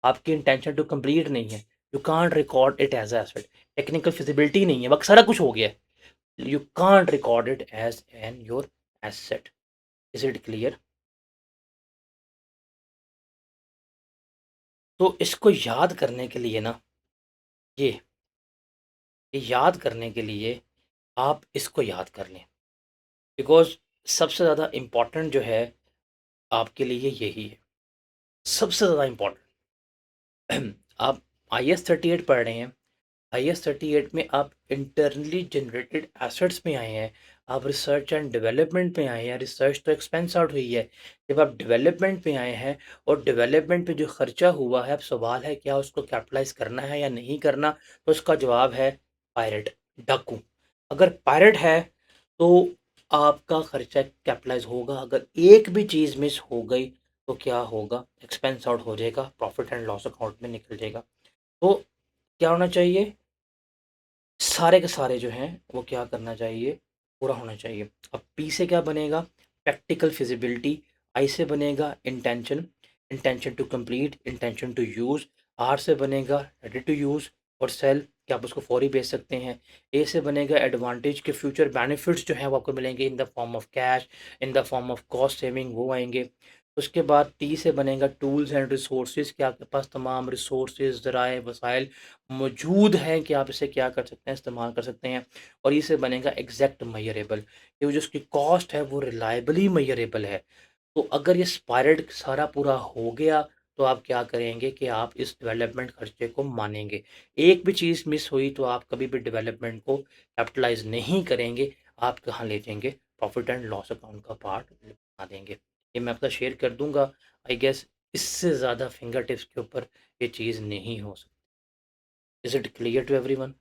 आपकी इंटेंशन टू कंप्लीट नहीं है, you can't record it as a asset. Technical feasibility नहीं है, बाकी सारा कुछ हो गया है, you can't record it as an your asset. Is it clear? तो इसको याद करने के लिए ना, ये ये याद करने के लिए आप इसको याद कर लें, बिकॉज़ सबसे ज़्यादा इम्पोर्टेंट जो है आपके लिए यही है, सबसे ज़्यादा इम्पोर्टेंट। आप आईएएस 38 पढ़ रहे हैं, आईएएस 38 में आप इंटरनली जनरेटेड एसेट्स में आए हैं, आप रिसर्च एंड डेवलपमेंट में आए हैं, रिसर्च तो एक्सपेंस आउट हुई है। जब आप डेवलपमेंट में आए हैं और डेवलपमेंट पे जो खर्चा हुआ है, अब सवाल है क्या उसको कैपिटलाइज़ करना है या नहीं करना? तो उसका जवाब है पायरेट, डाकू। अगर पायरेट है तो आपका खर्चा कैपिटलाइज़ होगा, अगर एक भी चीज़ मिस हो गई तो क्या होगा? एक्सपेंस आउट हो जाएगा, प्रॉफिट एंड लॉस अकाउंट में निकल जाएगा। तो क्या होना चाहिए? सारे के सारे जो हैं वो क्या करना चाहिए? पूरा होना चाहिए। अब पी से क्या बनेगा? Practical feasibility. आई से बनेगा intention, intention to complete, intention to use. R से बनेगा रेडी टू यूज़ और सेल कि आप उसको फौरी बेच सकते हैं। ए से बनेगा एडवांटेज के फ्यूचर बेनिफिट्स जो हैं वो आपको मिलेंगे in the form of cash, in the form of cost saving, वो आएंगे। उसके बाद टी से बनेगा टूल्स एंड रिसोर्सेज कि आपके पास तमाम रिसोर्सेज, ज़राए, वसाइल मौजूद हैं कि आप इसे क्या कर सकते हैं, इस्तेमाल कर सकते हैं। और इसे बनेगा एग्जैक्ट मेजरेबल कि वो जो उसकी कॉस्ट है वो रिलायबली मेजरेबल है। तो अगर ये स्पायरल सारा पूरा हो गया तो आप क्या करेंगे कि आप इस डेवलपमेंट खर्चे को मानेंगे। एक भी चीज़ मिस हुई तो आप कभी भी डेवलपमेंट को कैपिटलाइज नहीं करेंगे। आप कहाँ ले जाएंगे? प्रॉफिट एंड लॉस अकाउंट का पार्ट बना देंगे। ये मैं आपका शेयर कर दूंगा। आई गेस इससे ज़्यादा फिंगर टिप्स के ऊपर ये चीज़ नहीं हो सकती। Is it clear to everyone?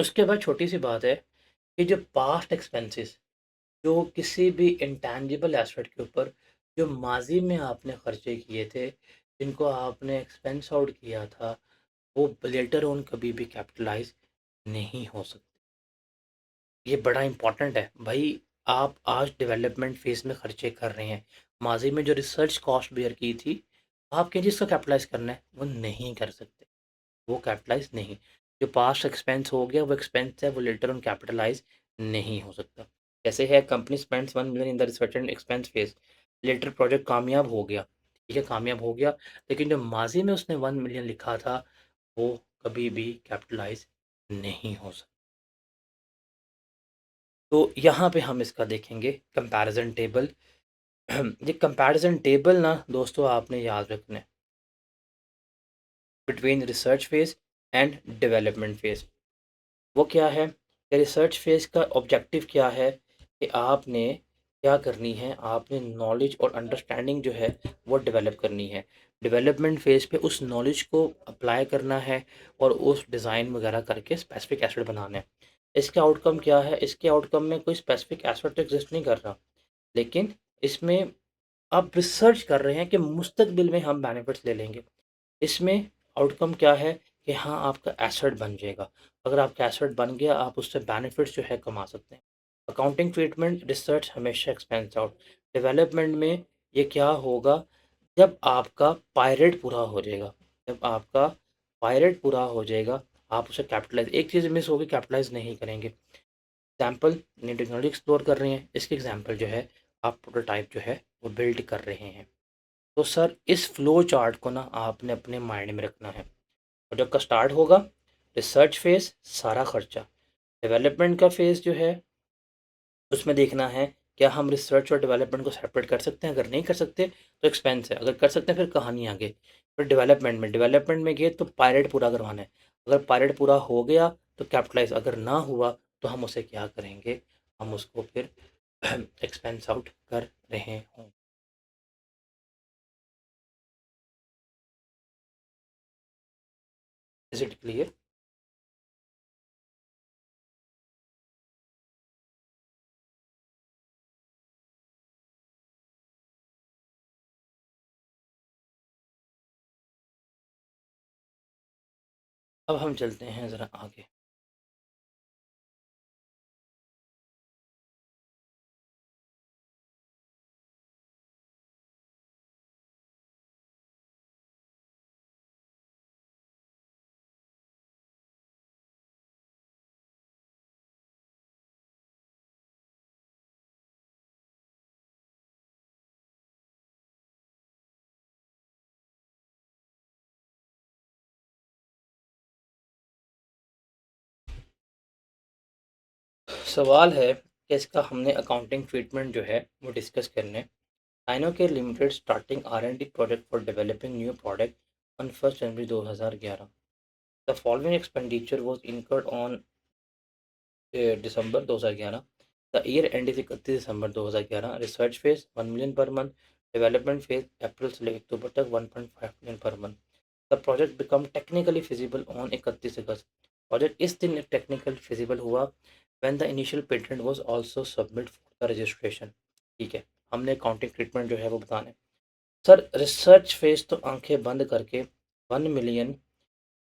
उसके बाद छोटी सी बात है कि जो पास्ट एक्सपेंसेस जो किसी भी इंटेंजिबल एसेट के ऊपर जो माज़ी में आपने खर्चे किए थे, जिनको आपने एक्सपेंस आउट किया था, वो लेटर ऑन कभी भी कैपिटलाइज़ नहीं हो सकते। ये बड़ा इम्पोर्टेंट है। भई आप आज डेवलपमेंट फ़ेज़ में खर्चे कर रहे हैं। माज़ी में जो रिसर्च कॉस्ट बेयर की थी, आप किस चीज़ को कैपिटलाइज़ करना है, वो नहीं कर सकते। वो कैपिटलाइज़ नहीं। जो पास्ट एक्सपेंस हो गया वो एक्सपेंस है, वो लेटर ऑन कैपिटलाइज़ नहीं हो सकता। जैसे है company spends 1 million in the research and expense phase, later project कामयाब हो गया, ठीक है, कामयाब हो गया, लेकिन जो माज़ी में उसने 1 मिलियन लिखा था, वो कभी भी कैपिटलाइज़ नहीं हो सकता। तो यहाँ पे हम इसका देखेंगे कंपैरिज़न टेबल। ये कंपैरिज़न टेबल ना दोस्तों आपने याद रखना है, between research phase and development phase. वो क्या है कि रिसर्च फेज़ का ऑब्जेक्टिव क्या है कि आपने क्या करनी है, आपने नॉलेज और अंडरस्टैंडिंग जो है वो डेवलप करनी है। डेवलपमेंट फेज़ पे उस नॉलेज को अप्लाई करना है और उस डिज़ाइन वगैरह करके स्पेसिफिक एसेट बनाना है। इसका आउटकम क्या है? इसके आउटकम में कोई स्पेसिफिक एसेट तो एग्जिस्ट नहीं कर रहा, लेकिन इसमें आप रिसर्च कर रहे हैं कि मुस्तकबिल में हम बेनिफिट्स ले लेंगे। इसमें आउटकम क्या है कि हाँ, आपका एसेट बन जाएगा। अगर आपका एसेट बन गया, आप उससे बेनिफिट्स जो है कमा सकते हैं। अकाउंटिंग ट्रीटमेंट, रिसर्च हमेशा एक्सपेंस आउट। डेवलपमेंट में ये क्या होगा, जब आपका पायरेट पूरा हो जाएगा, जब आपका पायरेट पूरा हो जाएगा, आप उसे कैपिटलाइज़, एक चीज़ मिस होगी, कैपिटलाइज़ नहीं करेंगे। एग्ज़ाम्पल, नई टेक्नोलॉजी एक्सप्लोर कर रहे हैं, इसके एग्ज़ाम्पल जो है, आप प्रोटोटाइप जो है, वो बिल्ड कर रहे हैं। तो सर इस फ्लो चार्ट को ना आपने अपने माइंड में रखना है। प्रोजेक्ट का स्टार्ट होगा, रिसर्च फेज़ सारा खर्चा, डेवलपमेंट का फेज़ जो है उसमें देखना है क्या हम रिसर्च और डेवलपमेंट को सेपरेट कर सकते हैं, अगर नहीं कर सकते तो एक्सपेंस है, अगर कर सकते हैं फिर कहानी आगे। फिर डेवलपमेंट में गए तो पायलट पूरा करवाना है, अगर पायलट पूरा हो गया तो कैपिटलाइज, अगर ना हुआ तो हम उसे क्या करेंगे, हम उसको फिर एक्सपेंस आउट कर रहे हों। Is it clear? अब हम चलते हैं ज़रा आगे। सवाल है कि इसका हमने अकाउंटिंग ट्रीटमेंट जो है वो डिस्कस करने। Sinocare Limited starting R&D project for developing new product on 1st January 2011. The following expenditure was incurred on December 2011. The year end is 31 December 2011. Research phase 1 million per month. Development phase April से लेकर अक्टूबर तक 1.5 million per month. The project become technically feasible on 31 August. Project इस दिन technical feasible हुआ when the initial patent was also submit for the registration. ठीक है, हमने accounting treatment जो है वो बताना है। सर रिसर्च फेज तो आंखें बंद करके 1 मिलियन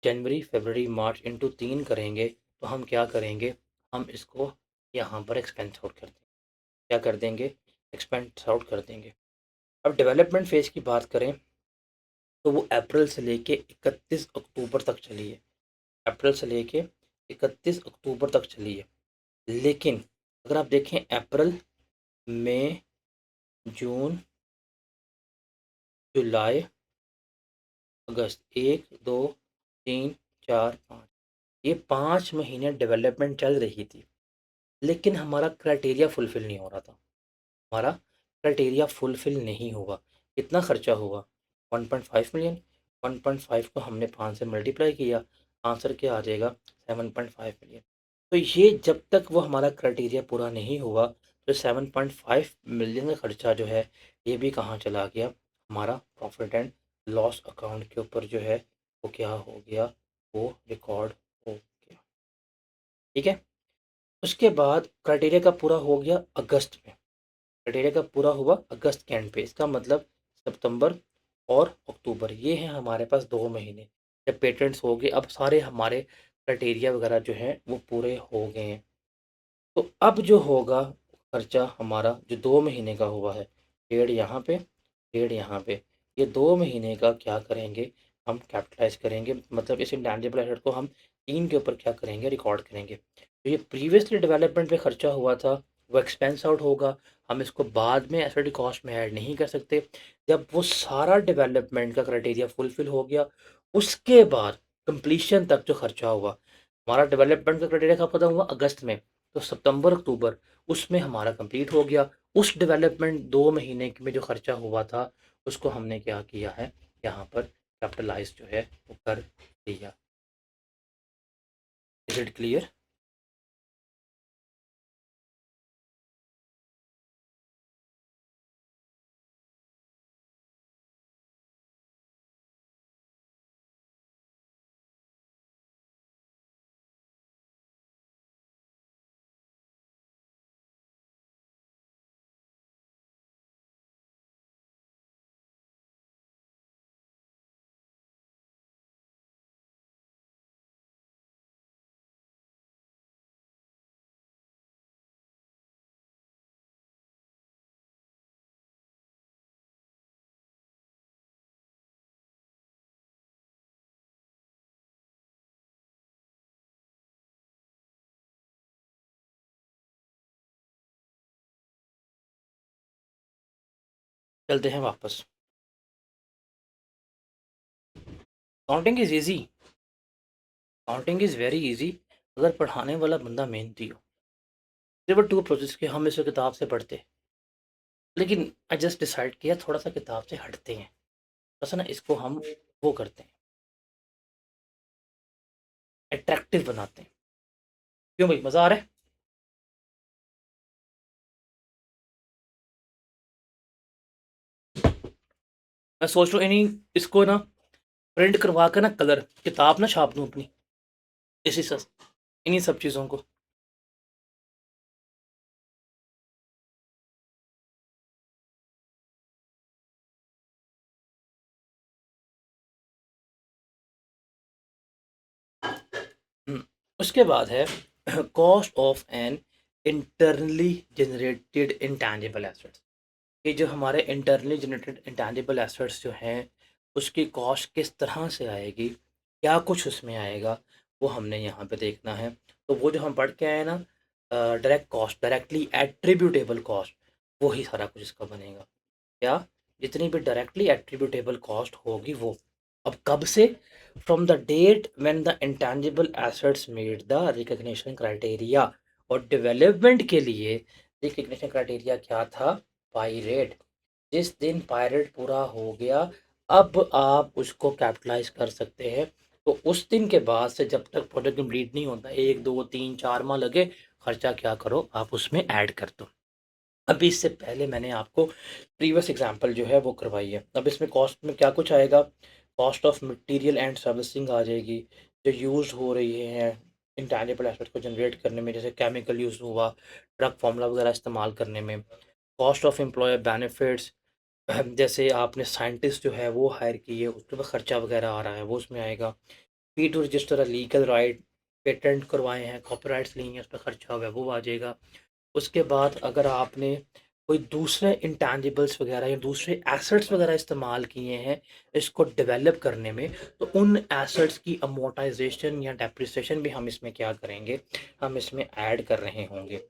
जनवरी फरवरी मार्च इंटू 3 करेंगे, तो हम क्या करेंगे, हम इसको यहाँ पर एक्सपेंस आउट कर देंगे। क्या कर देंगे, एक्सपेंस आउट कर देंगे। अब डेवलपमेंट फेज की बात करें तो वो अप्रैल से लेके 31 अक्टूबर तक चली है, अप्रैल से लेके 31 अक्टूबर तक चली है। लेकिन अगर आप देखें अप्रैल, मई, जून, जुलाई, अगस्त, 1, 2, 3, 4, 5, ये 5 महीने डेवलपमेंट चल रही थी, लेकिन हमारा क्राइटेरिया फुलफ़िल नहीं हो रहा था। हमारा क्राइटेरिया फुलफ़िल नहीं हुआ। कितना खर्चा हुआ? 1.5 मिलियन। 1.5 को हमने 5 से मल्टीप्लाई किया, आंसर क्या आ जाएगा? 7.5 मिलियन। तो ये जब तक वो हमारा क्राइटेरिया पूरा नहीं हुआ, तो 7.5 मिलियन का खर्चा जो है, ये भी कहाँ चला गया? हमारा प्रॉफिट एंड लॉस अकाउंट के ऊपर जो है, वो क्या हो गया? वो रिकॉर्ड हो गया। ठीक है? उसके बाद क्राइटेरिया कब पूरा हो गया? अगस्त में। क्राइटेरिया कब पूरा हुआ? अगस्त के एंड पे। इसका मतलब सितंबर और अक्टूबर, ये हैं हमारे पास 2 महीने। जब पेटेंट्स हो गए, अब सारे हमारे क्राइटेरिया वगैरह जो हैं वो पूरे हो गए हैं। तो अब जो होगा खर्चा हमारा, जो 2 महीने का हुआ है, डेढ़ यहाँ पे, डेढ़ यहाँ पे, ये 2 महीने का क्या करेंगे हम? कैपिटलाइज़ करेंगे। मतलब इस इंटैंजिबल एसेट को हम 3 के ऊपर क्या करेंगे? रिकॉर्ड करेंगे। तो ये प्रीवियसली डेवलपमेंट पे खर्चा हुआ था, वो एक्सपेंस आउट होगा। हम इसको बाद में एसेट कॉस्ट में ऐड नहीं कर सकते। जब वो सारा डेवलपमेंट का क्राइटेरिया फुलफिल हो गया, उसके बाद कंप्लीशन तक जो खर्चा हुआ, हमारा डेवलपमेंट का क्राइटेरिया कब खत्म हुआ? अगस्त में। तो सितंबर अक्टूबर उसमें हमारा कंप्लीट हो गया। उस डेवलपमेंट 2 महीने में जो खर्चा हुआ था, उसको हमने क्या किया है, यहाँ पर कैपिटलाइज जो है वो कर दिया। Is it clear? चलते हैं वापस। Counting is easy, counting is very easy, अगर पढ़ाने वाला बंदा मेहनती हो। देयर वर टू प्रोसेस के हम इसे किताब से पढ़ते, लेकिन आई जस्ट डिसाइड किया थोड़ा सा किताब से हटते हैं, थोड़ा सा ना इसको हम वो करते हैं, अट्रैक्टिव बनाते हैं। क्यों भाई, मज़ा आ रहा है? मैं सोच रहा हूँ इन्हीं इसको ना प्रिंट करवा कर ना कलर किताब ना छाप दूँ अपनी, इसी सब इन्हीं सब चीज़ों को। हुँ, उसके बाद है cost of an internally generated intangible assets. ये जो हमारे इंटरनली जनरेटेड इंटैंजिबल एसेट्स जो हैं, उसकी कॉस्ट किस तरह से आएगी, क्या कुछ उसमें आएगा, वो हमने यहाँ पे देखना है। तो वो जो हम पढ़ के आए ना, direct cost, directly attributable cost, वो ही सारा कुछ इसका बनेगा। क्या? जितनी भी डायरेक्टली एट्रीब्यूटेबल कॉस्ट होगी वो। अब कब से? From the date when the intangible assets met the recognition criteria. और डेवलपमेंट के लिए रिकॉग्निशन क्राइटेरिया क्या था? Pirate. जिस दिन पायरेट पूरा हो गया, अब आप उसको कैपिटलाइज कर सकते हैं। तो उस दिन के बाद से जब तक प्रोजेक्ट कंप्लीट नहीं होता, 1 2 3 4 माह लगे, खर्चा क्या करो आप उसमें ऐड कर दो। अभी इससे पहले मैंने आपको प्रीवियस एग्जांपल जो है वो करवाई है। अब इसमें कॉस्ट में क्या कुछ आएगा? Cost of material and servicing आ जाएगी, जो यूज़ हो रही है इंटैंजिबल एसेट को जनरेट करने में, जैसे केमिकल यूज़ हुआ, ड्रग फॉर्मूला वगैरह इस्तेमाल करने में। कॉस्ट ऑफ एम्प्लॉय बेनिफिट्स, जैसे आपने साइंटिस्ट जो है वो हायर किए, उसके ऊपर खर्चा वगैरह आ रहा है, वो उसमें आएगा। Fee to register a legal right, patent करवाए हैं, कॉपीराइट्स लिए हैं, उस पर खर्चा हुआ है, वो आ जाएगा। उसके बाद अगर आपने कोई दूसरे इंटैंजिबल्स वगैरह या दूसरे एसेट्स वगैरह इस्तेमाल किए हैं इसको डेवलप करने में, तो उन एसेट्स की अमोर्टाइजेशन या डेप्रिसिएशन भी हम इसमें क्या करेंगे? हम इसमें ऐड कर रहे होंगे।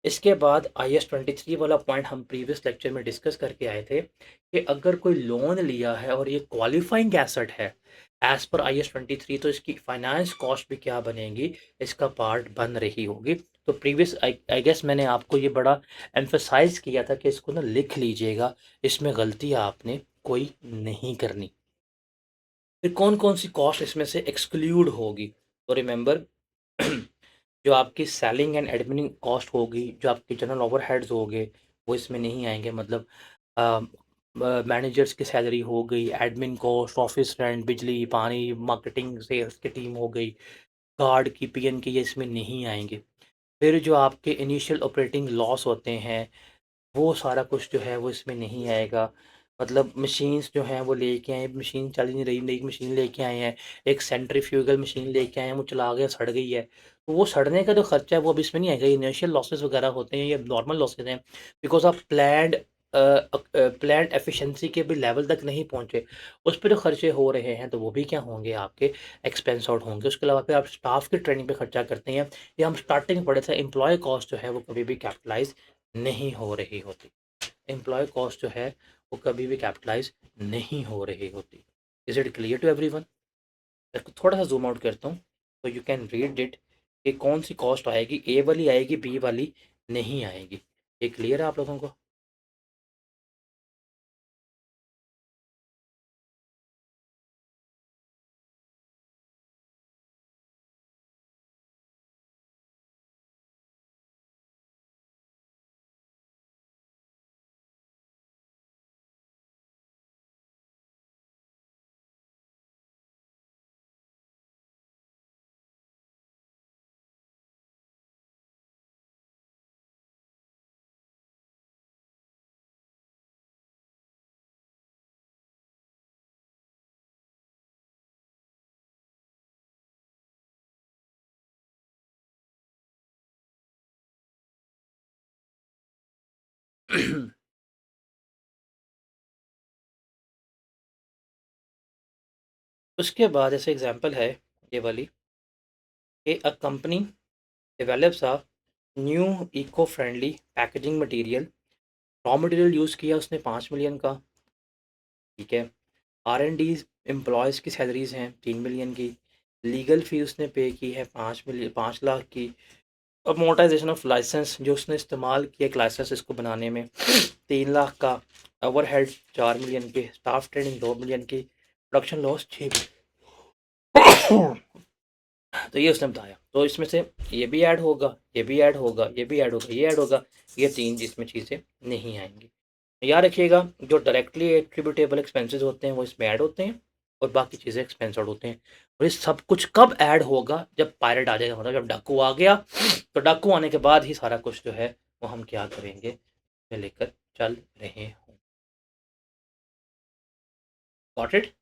इसके बाद IS 23 वाला पॉइंट हम प्रीवियस लेक्चर में डिस्कस करके आए थे कि अगर कोई लोन लिया है और ये क्वालिफाइंग एसेट है एज पर IS 23, तो इसकी फाइनेंस कॉस्ट भी क्या बनेगी? इसका पार्ट बन रही होगी। तो प्रीवियस आई गेस मैंने आपको ये बड़ा एम्फेसाइज किया था कि इसको ना लिख लीजिएगा, इसमें गलती आपने कोई नहीं करनी। फिर कौन कौन सी कॉस्ट इसमें से एक्सक्लूड होगी? तो रिमेंबर, जो आपकी सेलिंग एंड एडमिन कॉस्ट होगी, जो आपके जनरल ओवरहेड्स होंगे, वो इसमें नहीं आएंगे। मतलब मैनेजर्स की सैलरी हो गई, एडमिन कॉस्ट, ऑफिस रेंट, बिजली पानी, मार्केटिंग सेल्स की टीम हो गई, गार्ड की, पीएन की, ये इसमें नहीं आएंगे। फिर जो आपके इनिशियल ऑपरेटिंग लॉस होते हैं, वो सारा कुछ जो है वो इसमें नहीं आएगा। मतलब मशीन्स जो हैं वो लेके आए, मशीन चल ही नहीं रही, नई मशीन लेके आए हैं, एक सेंट्रीफ्यूगल मशीन लेके आए हैं, वो चला गया, सड़ गई है। तो वो सड़ने का जो खर्चा है वो अब इसमें नहीं आएगा, इनिशियल लॉसेस वगैरह होते हैं, ये नॉर्मल लॉसेस हैं, बिकॉज़ आप प्लान्ड एफिशिएंसी के भी लेवल तक नहीं पहुँचे। उस पे जो खर्चे हो रहे हैं तो वो भी क्या होंगे, आपके एक्सपेंस आउट होंगे। उसके अलावा फिर आप स्टाफ की ट्रेनिंग पे खर्चा करते हैं, या हम स्टार्टिंग में पढ़े थे एम्प्लॉयी कॉस्ट जो है वो कभी भी कैपिटलाइज़ नहीं हो रही होती। एम्प्लॉय कॉस्ट जो है वो कभी भी कैपिटलाइज नहीं हो रही होती। Is it clear to everyone? मैं थोड़ा सा जूम आउट करता हूँ तो यू कैन रीड इट, कि कौन सी कॉस्ट आएगी, ए वाली आएगी, बी वाली नहीं आएगी। ये क्लियर है आप लोगों को? उसके बाद ऐसे एग्जांपल है ये वाली, कि a company develops a new eco friendly packaging material. Raw material use किया उसने 5 मिलियन का, ठीक है। आर एंड डी एम्प्लॉयज़ की सैलरीज हैं 3 मिलियन की। लीगल फ़ी उसने पे की है 5 मिलियन, 5 लाख की। अमोर्टाइजेशन ऑफ लाइसेंस जो उसने इस्तेमाल किया एक लाइसेंस इसको बनाने में 3 लाख का। ओवरहेड 4 मिलियन के, स्टाफ ट्रेनिंग 2 मिलियन की, प्रोडक्शन लॉस 6। तो ये उसने बताया, तो इसमें से ये भी ऐड होगा, ये भी ऐड होगा, ये भी ऐड होगा, ये ऐड होगा, ये तीन जिसमें चीज़ें नहीं आएंगी। याद रखिएगा, जो डायरेक्टली एट्रीब्यूटेबल एक्सपेंसेस होते हैं वो इसमें ऐड होते हैं, और बाकी चीज़ें एक्सपेंस आउट होते हैं। और ये सब कुछ कब ऐड होगा, जब पायलट आ जाएगा, मतलब जब डाकू आ गया, तो डाकू आने के बाद ही सारा कुछ जो है वो हम क्या करेंगे, में लेकर चल रहे हों। Got it?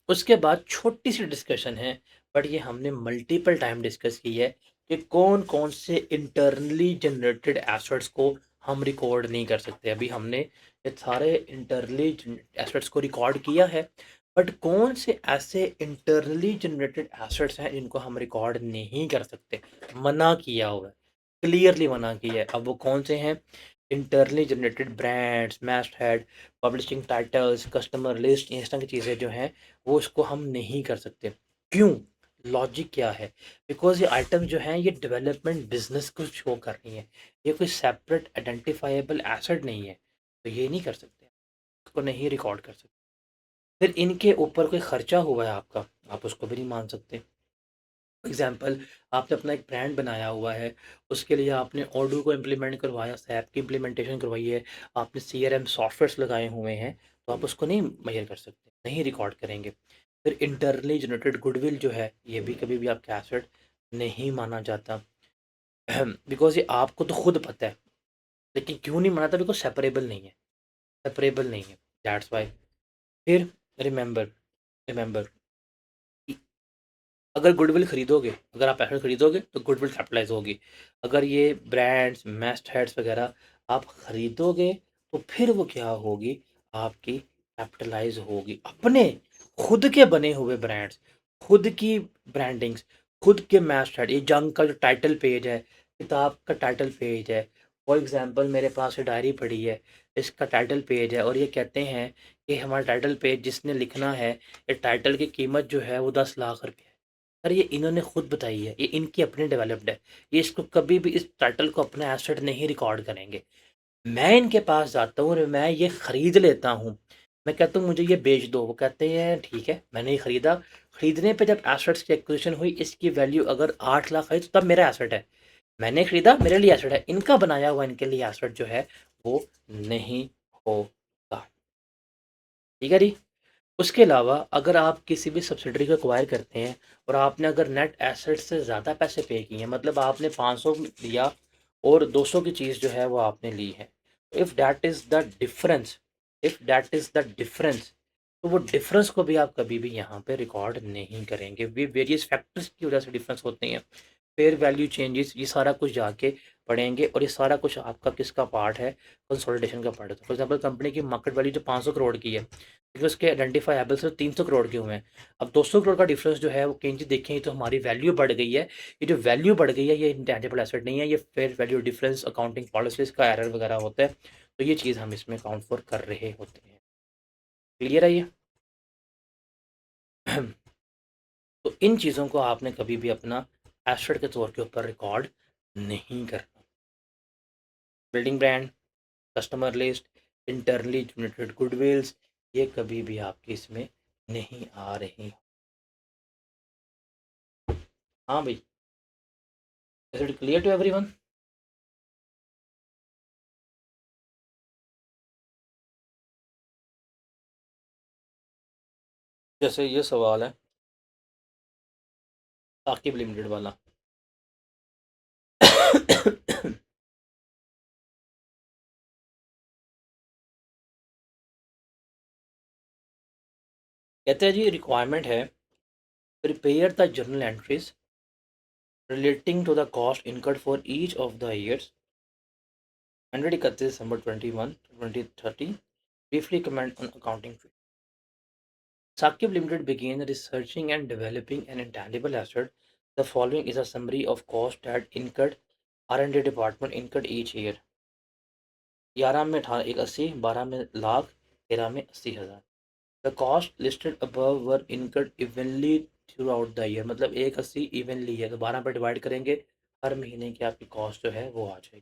उसके बाद छोटी सी डिस्कशन है, बट ये हमने मल्टीपल टाइम डिस्कस की है, कि कौन कौन से इंटरनली जनरेटेड एसेट्स को हम रिकॉर्ड नहीं कर सकते। अभी हमने ये सारे इंटरनली एसेट्स को रिकॉर्ड किया है, बट कौन से ऐसे इंटरनली जनरेटेड एसेट्स हैं जिनको हम रिकॉर्ड नहीं कर सकते, मना किया हुआ है, क्लियरली मना किया है। अब वो कौन से हैं? Internally generated brands, moist head, publishing titles, customer list, इस तरह की चीज़ें जो हैं वो इसको हम नहीं कर सकते। क्यों? लॉजिक क्या है? बिकॉज़ ये आइटम जो हैं ये डेवलपमेंट बिज़नेस को शो कर रही हैं। ये कोई सेपरेट आइडेंटिफाएबल एसेट नहीं है। तो ये नहीं कर सकते, इसको नहीं रिकॉर्ड कर सकते। फिर इनके ऊपर कोई खर्चा हुआ है आपका, आप उसको भी नहीं मान सकते। एग्ज़ाम्पल, आपने अपना एक ब्रांड बनाया हुआ है, उसके लिए आपने ओडू को इम्प्लीमेंट करवाया, सैप की इम्प्लीमेंटेशन करवाई है, आपने सीआरएम सॉफ्टवेयर्स लगाए हुए हैं, तो आप उसको नहीं मेजर कर सकते, नहीं रिकॉर्ड करेंगे। फिर इंटरनली जनरेटेड गुडविल जो है, ये भी कभी भी आपका एसेट नहीं माना जाता। बिकॉज़ ये आपको तो खुद पता है, लेकिन क्यों नहीं माना था? बिकॉज़ सेपरेबल नहीं है, सेपरेबल नहीं है, दैट्स व्हाई। फिर रिमेंबर, रिमेंबर, अगर गुडविल खरीदोगे, अगर आप एसेट खरीदोगे तो गुडविल कैपिटलाइज होगी। अगर ये ब्रांड्स, मैस्ट हेड्स वगैरह आप खरीदोगे, तो फिर वो क्या होगी, आपकी कैपिटलाइज होगी। अपने खुद के बने हुए ब्रांड्स, खुद की ब्रांडिंग्स, खुद के मैस्ट हेड, ये जंग का जो टाइटल पेज है, किताब का टाइटल पेज है, फॉर एग्जांपल मेरे पास ये डायरी पड़ी है, इसका टाइटल पेज है, और ये कहते हैं कि हमारा टाइटल पेज जिसने लिखना है, ये टाइटल की कीमत जो है वो 10 लाख रुपये है। अरे ये इन्होंने खुद बताई है, ये इनकी अपनी डेवलप्ड है, ये इसको कभी भी इस टाइटल को अपने एसेट नहीं रिकॉर्ड करेंगे। मैं इनके पास जाता हूँ और मैं ये खरीद लेता हूँ, मैं कहता हूँ मुझे ये बेच दो, वो कहते हैं ठीक है, मैंने ये खरीदा। खरीदने पे जब एसेट्स की एक्विजिशन हुई, इसकी वैल्यू अगर 8 लाख है, तो तब मेरा एसेट है, मैंने खरीदा, मेरे लिए एसेट है। इनका बनाया हुआ इनके लिए एसेट जो है वो नहीं होगा। ठीक है जी। उसके अलावा अगर आप किसी भी सब्सिडरी को एक्वायर करते हैं और आपने अगर नेट एसेट से ज़्यादा पैसे पे किए हैं, मतलब आपने 500 लिया और 200 की चीज़ जो है वो आपने ली है, if that is the difference, if that is the difference, तो वो डिफरेंस को भी आप कभी भी यहाँ पे रिकॉर्ड नहीं करेंगे। वे वेरियस फैक्टर्स की वजह से डिफरेंस होते हैं। फेयर वैल्यू चेंजेस, ये सारा कुछ जाके पढ़ेंगे और ये सारा कुछ आपका किसका पार्ट है, कंसोलिडेशन का पार्ट है। फॉर एग्जांपल कंपनी की मार्केट वैल्यू जो 500 करोड़ की है, क्योंकि उसके आइडेंटिफाई से 300 करोड़ के हुए हैं। अब 200 करोड़ का डिफरेंस जो है वो कहीं चीज देखें तो हमारी वैल्यू बढ़ गई है। ये जो वैल्यू बढ़ गई है ये इंटेंजिबल एसेट नहीं है, ये fair value difference accounting policies का एरर वगैरह होता है। तो ये चीज़ हम इसमें अकाउंट फॉर कर रहे होते हैं। क्लियर है ये? तो इन चीज़ों को आपने कभी भी अपना एसेट के तौर के ऊपर रिकॉर्ड नहीं करना। Building brand, customer list, internally generated गुडविल्स, ये कभी भी आपके इसमें नहीं आ रही। हाँ भाई, is it clear to everyone? जैसे ये सवाल है ताकिब लिमिटेड वाला। कहते हैं जी, रिक्वायरमेंट है prepare the journal entries relating to the cost incurred for each of the years ended 31 December 21 2030. Briefly comment on accounting fee. Sakib Limited began researching and developing an intangible asset. The following is a summary of cost that incurred R&D department incurred each year. 11 में 18 1 80, 12 में लाख, 13 में 80,000। The cost listed above were incurred evenly through out the year, मतलब 180 evenly है तो 12 पर divide करेंगे, हर महीने की आपकी कॉस्ट जो है वो आ जाएगी।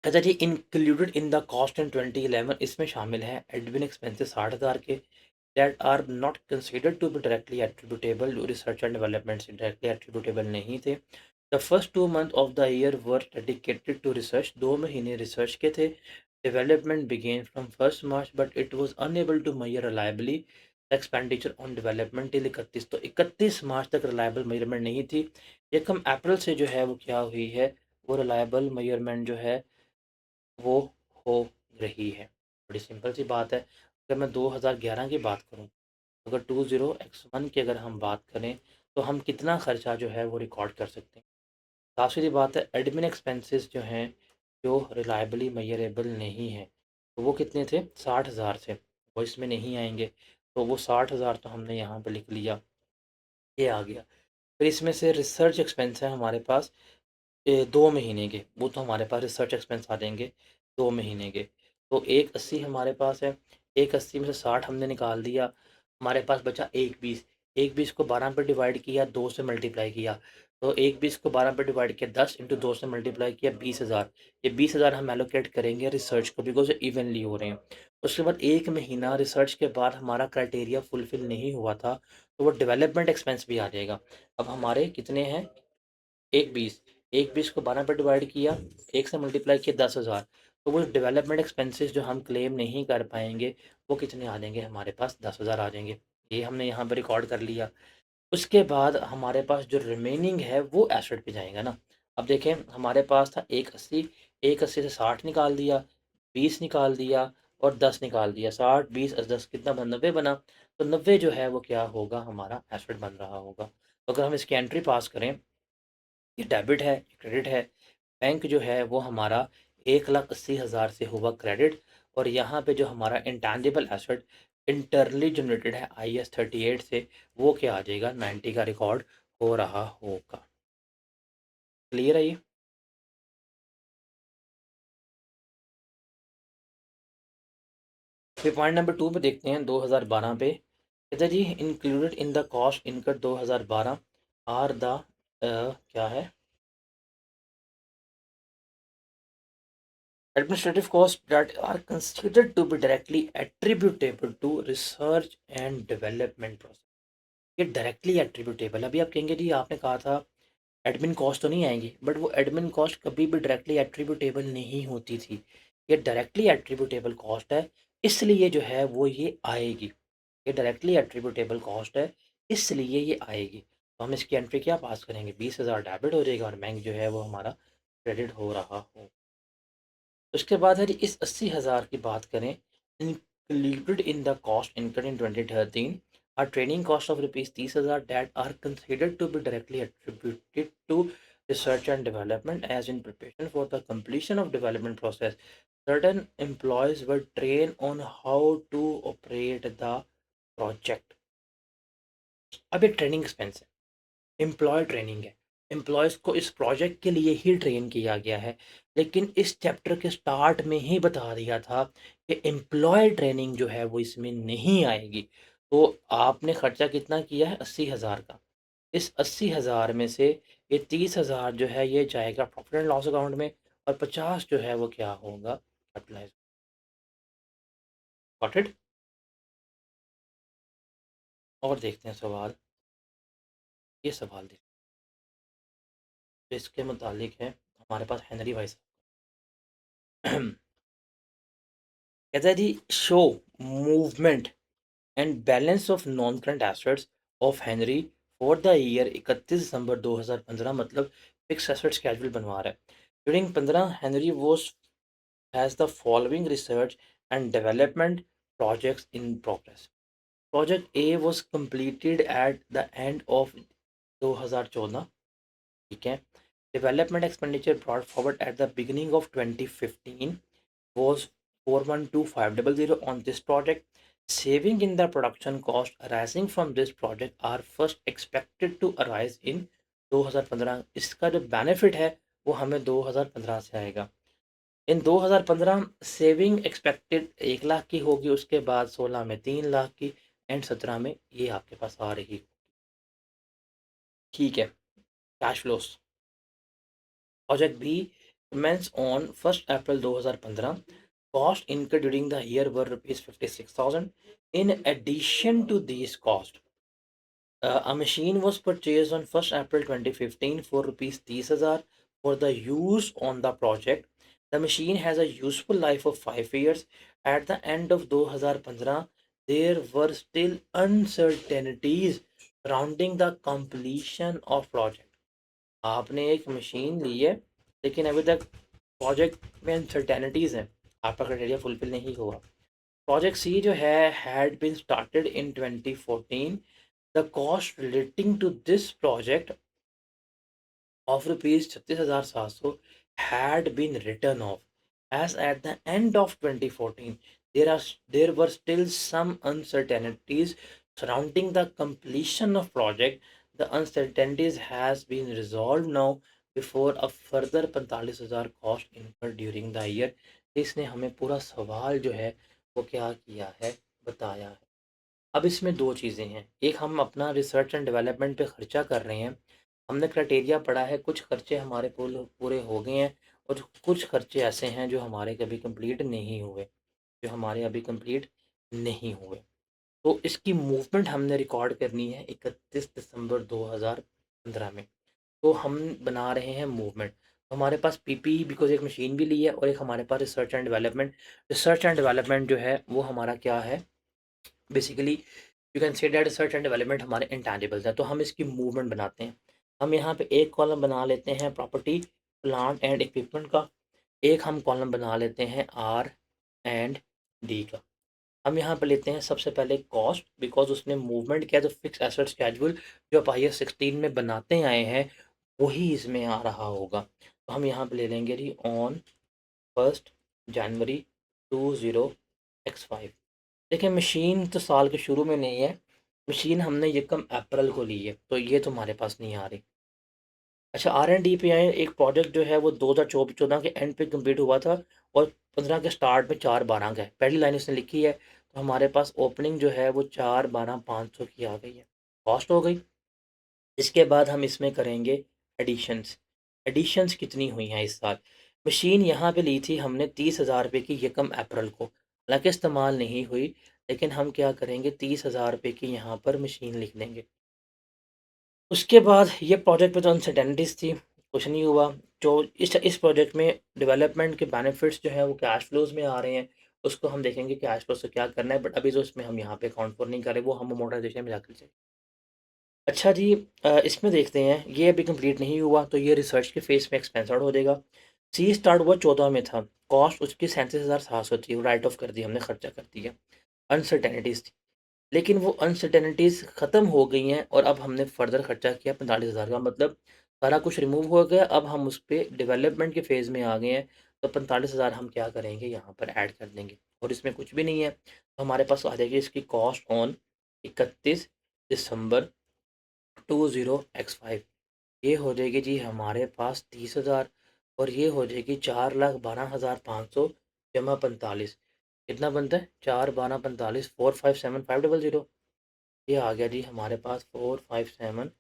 कहता जी included in the cost in 2011, इसमें शामिल है एडमिन एक्सपेंसेस 60,000 के that are not considered to be directly attributable to research and development, से डायरेक्टली एट्रीब्यूटेबल नहीं थे। The first 2 month of the year were dedicated to research, 2 महीने research के थे। Development began from 1 March but it was unable to measure reliably expenditure on development till 31, तो 31 मार्च तक reliable measurement नहीं थी। ये कम अप्रैल से जो है वो क्या हुई है, वो रिलायबल मेजरमेंट जो है वो हो रही है। बड़ी सिंपल सी बात है। अगर मैं 2011 की बात करूँ, अगर 20x1 की अगर हम बात करें तो हम कितना खर्चा जो है वो रिकॉर्ड कर सकते हैं। साफ सीधी बात है, एडमिन एक्सपेंसेस जो हैं जो रिलायबली मेजरेबल नहीं है, तो वो कितने थे, 60,000 थे, वो इसमें नहीं आएंगे। तो वो 60,000 तो हमने यहाँ पे लिख लिया, ये आ गया। फिर इसमें से रिसर्च एक्सपेंस है हमारे पास 2 महीने के, वो तो हमारे पास रिसर्च एक्सपेंस आ जाएंगे 2 महीने के। तो 180 हमारे पास है, 180 में से 60 हमने निकाल दिया, हमारे पास बचा 120। 120 को 12 पे डिवाइड किया, 2 से मल्टीप्लाई किया, तो 120 को 12 पे डिवाइड किया, 10 इंटू 2 से मल्टीप्लाई किया, 20,000। ये 20,000 हम एलोकेट करेंगे रिसर्च को, बिकॉज इवनली हो रहे हैं। उसके बाद 1 महीना रिसर्च के बाद हमारा क्राइटेरिया फुलफिल नहीं हुआ था, तो वो डेवलपमेंट एक्सपेंस भी आ जाएगा। अब हमारे कितने हैं, 120, 120 को 12 पे डिवाइड किया, 1 से मल्टीप्लाई किया, 10,000। तो वो डेवलपमेंट एक्सपेंसेस जो हम क्लेम नहीं कर पाएंगे वो कितने आ जाएंगे, हमारे पास 10,000 आ जाएंगे। ये हमने यहाँ पर रिकॉर्ड कर लिया। उसके बाद हमारे पास जो रिमेनिंग है वो एसेट पे जाएगा ना। अब देखें, हमारे पास था 180, 180 से 60 निकाल दिया, 20 निकाल दिया और 10 निकाल दिया, 60 20 10 कितना बना, 90 बना। तो 90 जो है वो क्या होगा, हमारा एसेट बन रहा होगा। तो अगर हम इसकी एंट्री पास करें, ये डेबिट है, क्रेडिट है, बैंक जो है वो हमारा 1,80,000 से हुआ क्रेडिट, और यहाँ पे जो हमारा इंटेंजिबल एसेट इंटरनली जनरेटेड है IS 38 से, वो क्या आ जाएगा, 90 का रिकॉर्ड हो रहा होगा। क्लियर है ये? फिर पॉइंट नंबर 2 पे देखते हैं, 2012 पे। कहता जी included in the cost incurred 2012 are the क्या है, administrative costs that are considered to be directly attributable to research and development process। ये डायरेक्टली एट्रीब्यूटेबल, अभी आप कहेंगे जी आपने कहा था एडमिन कॉस्ट तो नहीं आएंगी, बट वो एडमिन कॉस्ट कभी भी डायरेक्टली एट्रीब्यूटेबल नहीं होती थी। ये डायरेक्टली एट्रीब्यूटेबल कॉस्ट है, इसलिए जो है वो ये आएगी। ये डायरेक्टली एट्रीब्यूटेबल कॉस्ट है, इसलिए ये आएगी। तो हम इसकी एंट्री क्या पास करेंगे, 20,000 डेबिट हो जाएगा और बैंक जो है वो हमारा क्रेडिट हो रहा हो। उसके बाद यदि इस 80,000 की बात करें, included in the cost incurred in 2013 are training cost of rupees 30,000 that are considered to be directly attributed to research and development as in preparation for the completion of development process. Certain employees were trained on how to operate the project. अब ये training expense है, employ training है, employees को इस project के लिए ही train किया गया है। लेकिन इस चैप्टर के स्टार्ट में ही बता दिया था कि एम्प्लॉय ट्रेनिंग जो है वो इसमें नहीं आएगी। तो आपने खर्चा कितना किया है, 80,000 का। इस 80,000 में से ये 30,000 जो है ये जाएगा प्रॉफिट एंड लॉस अकाउंट में, और 50 जो है वो क्या होगा, कैपिटलाइज। Got it. और देखते हैं सवाल, ये सवाल देखते हैं इसके मुतालिक है हमारे पास हेनरी भाई साहब। कहता है जी, show movement and balance of non current assets of Henry for the year 31 December 2015, मतलब फिक्स एसेट स्केड्यूल बनवा रहा है। During 15 Henry was has the following research and development projects in progress. Project A was completed at the end of 2014, ठीक है। Development expenditure brought forward at the beginning of 2015 was 412500 on this project. Saving in the production cost arising from this project are first expected to arise in 2015। इसका जो benefit है वो हमें 2015 से आएगा। इन 2015 saving expected 1 lakh की होगी, उसके बाद 16 में 3 लाख की, एंड 17 में ये आपके पास आ रही। ठीक है। Cash flows, project B commence on 1st April 2015। Cost incurred during the year were rupees 56,000। In addition to these costs, a machine was purchased on 1st April 2015 for rupees 30,000 for the use on the project. The machine has a useful life of 5 years. At the end of 2015, there were still uncertainties surrounding the completion of project। आपने एक machine ली है, लेकिन अभी तक project में uncertainties हैं, आपका criteria fulfil नहीं हुआ। प्रोजेक्ट सी जो है had been started in 2014। The cost relating to this project of rupees 36,700 had been written off, as at the end of 2014 there were still some uncertainties surrounding the completion of project. The uncertainties has been resolved now before a further 45,000 cost incurred during the year। इसने हमें पूरा सवाल जो है वो क्या किया है, बताया है। अब इसमें दो चीज़ें हैं, एक हम अपना रिसर्च एंड डेवलपमेंट पे खर्चा कर रहे हैं, हमने क्राइटेरिया पढ़ा है, कुछ खर्चे हमारे पूरे हो गए हैं, और कुछ खर्चे ऐसे हैं जो हमारे कभी कंप्लीट नहीं हुए, जो हमारे अभी कंप्लीट नहीं हुए। तो इसकी मूवमेंट हमने रिकॉर्ड करनी है 31 दिसंबर 2015 में। तो हम बना रहे हैं मूवमेंट। तो हमारे पास पीपी बिकॉज एक मशीन भी ली है, और एक हमारे पास research and development. Research and development जो है वो हमारा क्या है, basically you can say that research and development हमारे इंटैंजिबल्स हैं। तो हम इसकी मूवमेंट बनाते हैं। हम यहाँ पे एक कॉलम बना लेते हैं प्रॉपर्टी प्लांट एंड इक्विपमेंट का, एक हम कॉलम बना लेते हैं आर एंड डी का। हम यहाँ पे लेते हैं सबसे पहले कॉस्ट, बिकॉज उसने मूवमेंट किया, तो फिक्स एसेट स्केड्यूल जो आप IAS 16 में बनाते आए हैं वही इसमें आ रहा होगा। तो हम यहाँ पे ले लेंगे जी ऑन 1 जनवरी 20x5। देखिए मशीन तो साल के शुरू में नहीं है, मशीन हमने यकम अप्रैल को ली है, तो ये तुम्हारे पास नहीं आ रही। अच्छा, R&D पे आए, एक प्रोजेक्ट जो है वो 2014 के एंड पे कंप्लीट हुआ था, और 15 के स्टार्ट में 4/12 का है, पहली लाइन इसने लिखी है, तो हमारे पास ओपनिंग जो है वो 4/12/500 की आ गई है, कॉस्ट हो गई। इसके बाद हम इसमें करेंगे एडिशंस। एडिशंस कितनी हुई हैं इस साल, मशीन यहाँ पे ली थी हमने 30,000 रुपये की यकम अप्रैल को, हालांकि इस्तेमाल नहीं हुई, लेकिन हम क्या करेंगे 30,000 रुपये की यहाँ पर मशीन लिख देंगे। उसके बाद ये प्रोजेक्ट पे तो अनसर्टेनिटीज़ थी, कुछ नहीं हुआ। जो इस प्रोजेक्ट में डेवलपमेंट के बेनिफिट्स जो है वो कैश फ्लोज में आ रहे हैं, उसको हम देखेंगे कैश फ्लो से क्या करना है, बट अभी तो इसमें हम यहाँ पे अकाउंट फॉर नहीं कर रहे, वो हम अमोर्टाइजेशन में जाकर चेक। अच्छा जी, इसमें देखते हैं, ये अभी कंप्लीट नहीं हुआ तो ये रिसर्च के फेज में एक्सपेंस आउट हो जाएगा। सी स्टार्ट हुआ 14 में था, कॉस्ट उसकी 37,700 थी, राइट ऑफ कर दी हमने, खर्चा कर दिया। अनसर्टेनिटीज़ थी, लेकिन वो अनसर्टेनिटीज़ ख़त्म हो गई हैं और अब हमने फर्दर खर्चा किया 45,000 का, मतलब सारा कुछ रिमूव हो गया। अब हम उस पे डेवलपमेंट के फेज़ में आ गए हैं, तो 45,000 हम क्या करेंगे, यहाँ पर ऐड कर देंगे और इसमें कुछ भी नहीं है, तो हमारे पास आ जाएगी इसकी कॉस्ट ऑन 31 दिसंबर 20x5। ये हो जाएगी जी हमारे पास 30,000, और ये हो जाएगी 4,12,500 जमा 45। कितना बनता है, 4 12 45, 457 500। ये आ गया जी हमारे पास 457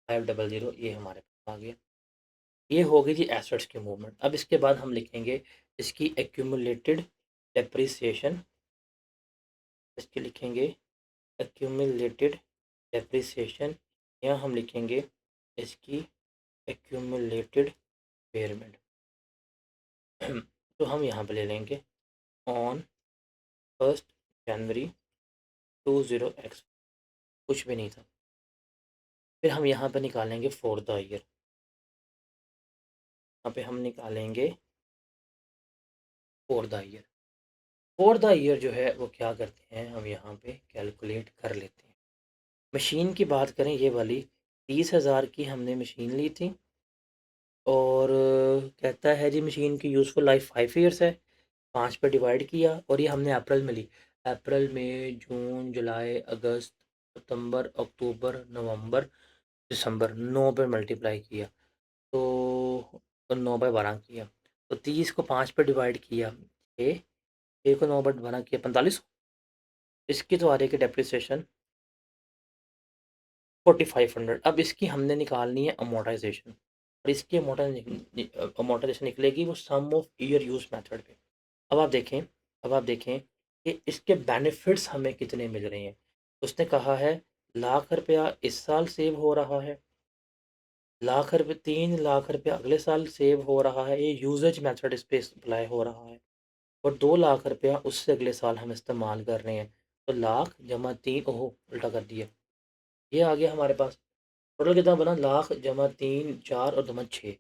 500, ये हमारे पास आ गया। ये हो गई जी एसेट्स की मूवमेंट। अब इसके बाद हम लिखेंगे इसकी एक्यूमुलेटेड डेप्रिसिएशन, इसकी लिखेंगे एक्यूमुलेटेड डेप्रिसिएशन, या हम लिखेंगे इसकी एक्यूमुलेटेड पेमेंट। तो हम यहाँ पे ले लेंगे ऑन 1 जनवरी 20x, कुछ भी नहीं था। फिर हम यहाँ पे निकालेंगे फॉर द ईयर, यहाँ पे हम निकालेंगे for the year. For the year जो है वो क्या करते हैं, हम यहाँ पे कैलकुलेट कर लेते हैं। मशीन की बात करें, ये वाली 30,000 की हमने मशीन ली थी, और कहता है जी मशीन की यूज़फुल लाइफ 5 ईयर्स है। 5 पे डिवाइड किया, और ये हमने अप्रैल में ली। अप्रैल, मई, जून, जुलाई, अगस्त, सितंबर, अक्टूबर, नवंबर, दिसंबर, 9 पे मल्टीप्लाई किया, तो 9/12 किया, तो 30 को 5 पे डिवाइड किया, 6 को 9/12 किया, 45। इसकी तो आ रही है कि डेप्रिसिएशन 4500। अब इसकी हमने निकालनी है अमोर्टाइजेशन, और इसकी अमोर्टाइजेशन निकलेगी वो सम ऑफ ईयर यूज मेथड पे। अब आप देखें, अब आप देखें कि इसके बेनिफिट्स हमें कितने मिल रहे हैं। उसने कहा है 1,00,000 रुपया इस साल सेव हो रहा है, 1,00,000 रुपये, 3,00,000 रुपया अगले साल सेव हो रहा है, ये यूजेज मेथड इस पे अप्लाई हो रहा है, और 2,00,000 रुपया उससे अगले साल हम इस्तेमाल कर रहे हैं। तो लाख जमा तीन, ओहो उल्टा कर दिया, ये आ गया हमारे पास। टोटल कितना बना, लाख जमा 3 4 और जमा 6,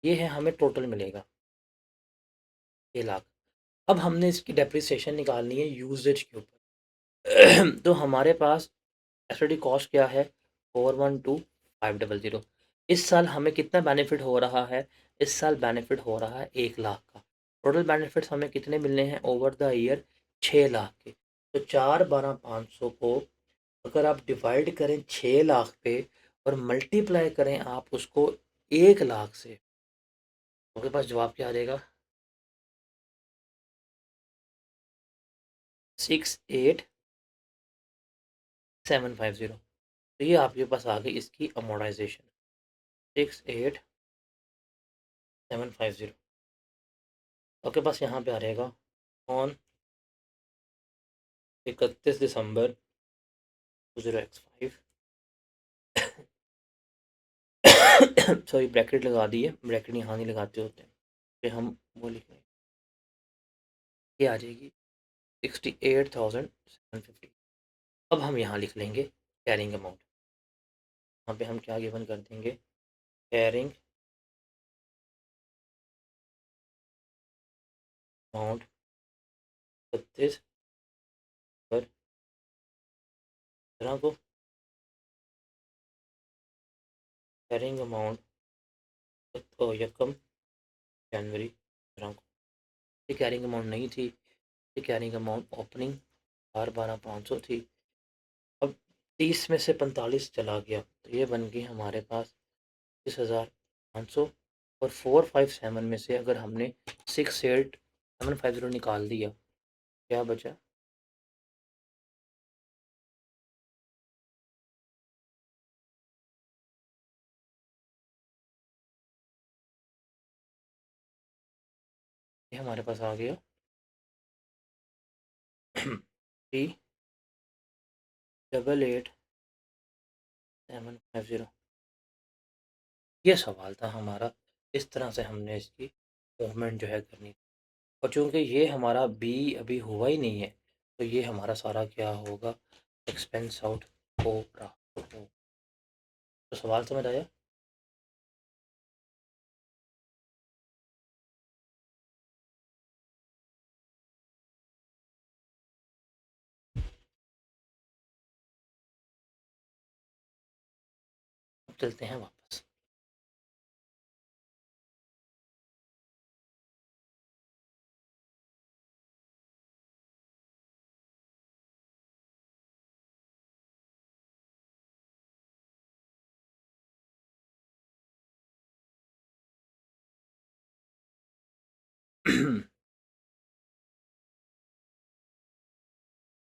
ये है हमें टोटल मिलेगा 6 लाख। अब हमने इसकी डेप्रिसिएशन निकालनी है यूजेज के ऊपर। तो हमारे पास एसओडी कॉस्ट क्या है, 412,500। इस साल हमें कितना बेनिफिट हो रहा है, इस साल बेनिफिट हो रहा है 1 लाख का। टोटल बेनिफिट्स हमें कितने मिलने हैं ओवर द ईयर, 6 लाख के। तो 4 12 500 को अगर आप डिवाइड करें 6 लाख पे, और मल्टीप्लाई करें आप उसको 1 लाख से, तो आपके पास जवाब क्या आ जाएगा, 68,750। तो ये आपके पास आ गई इसकी अमोर्टाइजेशन, 68,750। आपके पास यहाँ पे आ रहेगा on 31 December 20x5। Sorry, bracket लगा दी है, ब्रैकेट यहाँ नहीं लगाते होते हैं, फिर हम वो लिखेंगे, ये आ जाएगी 68,750। अब हम यहाँ लिख लेंगे कैरिंग अमाउंट, यहाँ पे हम क्या गिवन कर देंगे, कैरिंग अमाउंट 31 को, कैरिंग अमाउंट तो यकम जनवरी 15 को। ये कैरिंग अमाउंट नहीं थी, ये कैरिंग अमाउंट ओपनिंग 4 12 500 थी। अब 30 में से 45 चला गया, तो ये बन गई हमारे पास 30,500, और 457 में से अगर हमने 68,750 निकाल दिया, क्या बचा, ये हमारे पास आ गया 3,88,750। ये सवाल था हमारा, इस तरह से हमने इसकी मूवमेंट जो है करनी। और चूँकि ये हमारा बी अभी हुआ ही नहीं है, तो ये हमारा सारा क्या होगा, एक्सपेंस आउट हो रहा हो। तो सवाल समझ आया? अब चलते हैं वापस।